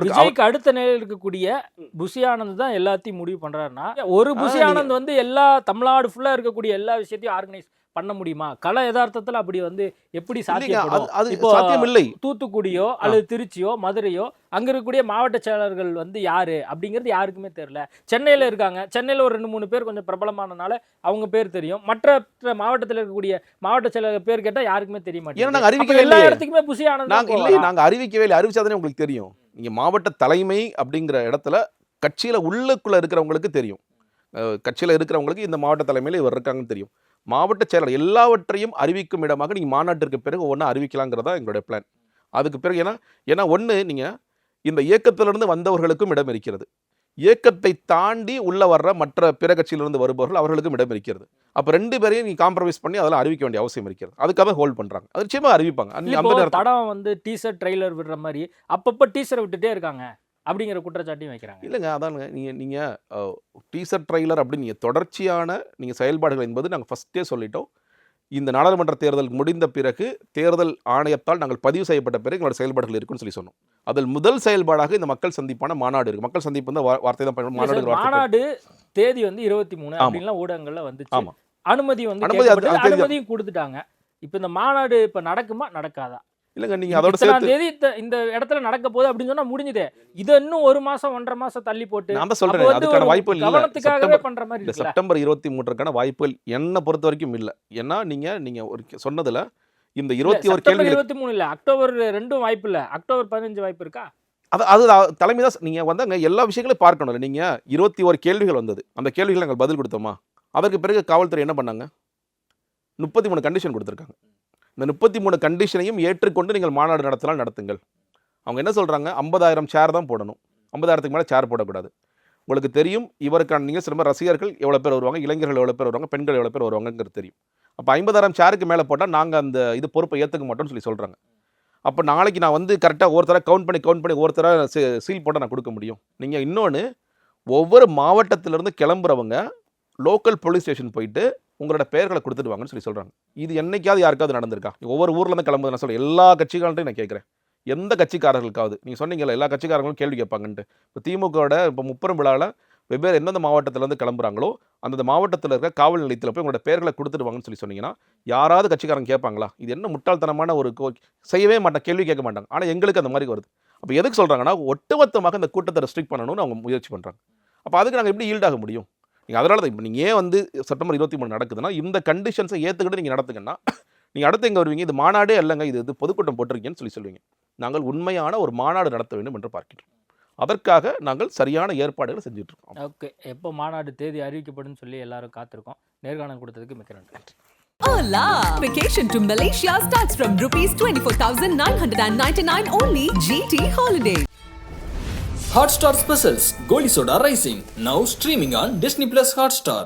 விஜய்க்கு அடுத்த நிலையில் இருக்கக்கூடிய புஷி ஆனந்த் தான் எல்லாத்தையும் முடிவு பண்றாருன்னா, ஒரு புஷி ஆனந்த் வந்து எல்லா தமிழ்நாடு ஃபுல்லா இருக்கக்கூடிய எல்லா விஷயத்தையும் ஆர்கனைஸ் பண்ண முடியுமா? கல யதார்த்தத்தில் அப்படி வந்து எப்படி சாத்தியப்படும்? இப்போ சாத்தியமில்லை. தூத்துக்குடியோ அல்லது திருச்சியோ மதுரையோ அங்க இருக்கக்கூடிய மாவட்ட செயலர்கள் வந்து யாரு அப்படிங்கிறது யாருக்குமே தெரியல. சென்னையில இருக்காங்க, சென்னையில ஒரு 2-3 பேர் கொஞ்சம் பிரபலமானனால அவங்க பேர் தெரியும். மற்ற மாவட்டத்தில் இருக்கக்கூடிய மாவட்ட செயலர் பேர் கேட்டா யாருக்குமே தெரிய மாட்டேங்குது. எல்லா இடத்துக்குமே புஷி ஆனந்த் நாங்க அறிவிக்கவே இல்லை. அறிவிச்சாதானே உங்களுக்கு தெரியும். நீங்க மாவட்ட தலைமை அப்படிங்கிற இடத்துல கட்சியில உள்ளுக்குள்ள இருக்கிறவங்களுக்கு தெரியும். கட்சியில இருக்கிறவங்களுக்கு இந்த மாவட்ட தலைமையில இவர் இருக்காங்கன்னு தெரியும். மாவட்ட செயலர் எல்லாவற்றையும் அறிவிக்கும் இடமாக நீங்கள் மாநாட்டிற்கு பிறகு ஒவ்வொன்றா அறிவிக்கலாங்கிறதா எங்களுடைய பிளான். அதுக்கு பிறகு ஏன்னா ஒன்று நீங்கள் இந்த இயக்கத்திலிருந்து வந்தவர்களுக்கும் இடம் இருக்கிறது, இயக்கத்தை தாண்டி உள்ள வர்ற மற்ற பிற கட்சியிலிருந்து வருபவர்கள் அவர்களுக்கும் இடம் இருக்கிறது. அப்போ 2 பேரையும் நீ காம்ப்ரமைஸ் பண்ணி அதெல்லாம் அறிவிக்க வேண்டிய அவசியம் இருக்கிறது. அதுக்காக ஹோல்ட் பண்ணுறாங்க. அது நிச்சயமாக அறிவிப்பாங்க. அந்த தடம் வந்து டீசர் ட்ரெய்லர் விடுற மாதிரி அப்பப்போ டீசரை விட்டுட்டே இருக்காங்க அப்படிங்கிற குற்றச்சாட்டையும் வைக்கிறாங்க. இல்லைங்க, அதானுங்க நீங்கள் டீசர் ட்ரெய்லர் அப்படின்னு நீங்கள் தொடர்ச்சியான நீங்கள் செயல்பாடுகள் என்பது நாங்கள் ஃபஸ்ட்டே சொல்லிட்டோம். இந்த நாடாளுமன்ற தேர்தல் முடிந்த பிறகு தேர்தல் ஆணையத்தால் நாங்கள் பதிவு செய்யப்பட்ட பிறகு எங்களோட செயல்பாடுகள் இருக்குன்னு சொல்லி சொன்னோம். அதில் முதல் செயல்பாடாக இந்த மக்கள் சந்திப்பான மாநாடு இருக்கு. மக்கள் சந்திப்பு வந்து வார்த்தை தான் பயன்படும். மாநாடு தேதி வந்து 23 அப்படின்லாம் ஊடகங்கள்ல வந்துச்சு. ஆமா. அனுமதியும் கொடுத்துட்டாங்க. இப்போ இந்த மாநாடு இப்ப நடக்குமா நடக்காதா? இல்லங்க, நீங்க அதோட சேர்த்து தேதி இந்த இடத்துல நடக்க போகுது அப்படின்னு சொன்னா முடிஞ்சதே. இது இன்னும் 1 மாசம் 1.5 மாசம் தள்ளி போட்டு நான் தான் சொல்றேன், அதுக்கான வாய்ப்புகள் இல்ல. கவனத்துக்காகவே பண்ற மாதிரி இல்ல, இருக்கு. செப்டம்பர் 23க்கான வாய்ப்புகள் என்ன பொறுத்த வரைக்கும் இல்ல. ஏன்னா நீங்க ஒரு சொன்னதுல இந்த 21 கேள்வி 23 இல்ல, அக்டோபர் 2 வாய்ப்பு இல்ல, அக்டோபர் 15 வாய்ப்பு இருக்கா? அது தலைமை தான் நீங்க வந்தாங்க எல்லா விஷயங்களையும் பார்க்கணும். நீங்க 21 கேள்விகள் வந்தது. அந்த கேள்விகளை நாங்கள் பதில் கொடுத்தோமா? அதற்கு பிறகு காவல்துறை என்ன பண்ணாங்க? 33 கண்டிஷன் கொடுத்துருக்காங்க. இந்த 33 கண்டிஷனையும் ஏற்றுக்கொண்டு நீங்கள் மாநாடு நடத்தலாம், நடத்துங்கள். அவங்க என்ன சொல்கிறாங்க? 50,000 சேர் தான் போடணும், 50,000க்கு மேலே சேர் போடக்கூடாது. உங்களுக்கு தெரியும் இவருக்கான நீங்கள் சில ரசிகர்கள் எவ்வளோ பேர் வருவாங்க, இளைஞர்கள் எவ்வளோ பேர் வருவாங்க, பெண்கள் எவ்வளோ பேர் வருவாங்கிறது தெரியும். அப்போ 50,000 சேருக்கு மேலே போட்டால் நாங்கள் அந்த இது பொறுப்பை ஏற்றுக்க மாட்டோம்னு சொல்லி சொல்கிறாங்க. அப்போ நாளைக்கு நான் வந்து கரெக்டாக ஒருத்தராக கவுண்ட் பண்ணி ஒருத்தராக சீல் போட்டால் நான் கொடுக்க முடியும். நீங்கள் இன்னொன்று, ஒவ்வொரு மாவட்டத்திலேருந்து கிளம்புறவங்க லோக்கல் போலீஸ் ஸ்டேஷன் போயிட்டு உங்களோட பெயர்களை கொடுத்துட்டு வாங்கன்னு சொல்லி சொல்கிறாங்க. இது என்னைக்காவது யாருக்காவது நடந்திருக்கா? ஒவ்வொரு ஊர்லேருந்து கிளம்புது நான் சொல்கிறேன். எல்லா கட்சிக்காரன்ட்டையும் நான் கேட்குறேன், எந்த கட்சிக்காரர்களுக்காவது நீங்கள் சொன்னீங்கல்ல எல்லா கட்சிக்காரங்களும் கேள்வி கேட்பாங்கன்ட்டு. இப்போ திமுகவோட இப்போ முப்பெரும் விழாவில் வெவ்வேறு எந்தெந்த மாவட்டத்திலேருந்து கிளம்புறாங்களோ அந்தந்த மாவட்டத்தில் இருக்க காவல் நிலையத்தில் போய் உங்களோட பெயர்களை கொடுத்துட்டு வாங்கன்னு சொல்லி சொன்னீங்கன்னா யாராவது கட்சிக்காரங்க கேட்பாங்களா? இது என்ன முட்டாள்தனமான ஒரு செய்யவே மாட்டாங்க, கேள்வி கேட்க மாட்டாங்க. ஆனால் எங்களுக்கு அந்த மாதிரி வருது. அப்போ எதுக்கு சொல்கிறாங்கன்னா, ஒட்டுமொத்தமாக இந்த கூட்டத்தை ரெஸ்ட்ரிக்ட் பண்ணணும்னு அவங்க முயற்சி பண்ணுறாங்க. அப்போ அதுக்கு நாங்கள் எப்படி ஈல்டாக முடியும்? நீங்கள் அதனால தான் இப்போ நீங்கள் ஏன் வந்து செப்டம்பர் 23 நடக்குதுன்னா இந்த கண்டிஷன்ஸை ஏற்றுக்கிட்டு நீங்கள் நடத்துங்கன்னா நீங்கள் அடுத்து எங்கே வருவீங்க? இது மாநாடே இல்லைங்க, இது பொதுக்கூட்டம் போட்டிருக்கீங்கன்னு சொல்லி சொல்லுவீங்க. நாங்கள் உண்மையான ஒரு மாநாடு நடத்த வேண்டும் என்று பார்க்கிறோம். அதற்காக நாங்கள் சரியான ஏற்பாடுகளை செஞ்சுட்டு இருக்கோம். ஓகே, எப்போ மாநாடு தேதி அறிவிக்கப்படும் சொல்லி எல்லாரும் காத்திருக்கோம். நேர்காணல் கொடுத்ததுக்கு மிக்க நன்றி. Hola! Vacation to Malaysia starts from ₹24,999 only. GT Holiday. Hotstar Specials Goli Soda Rising, now streaming on Disney Plus Hotstar.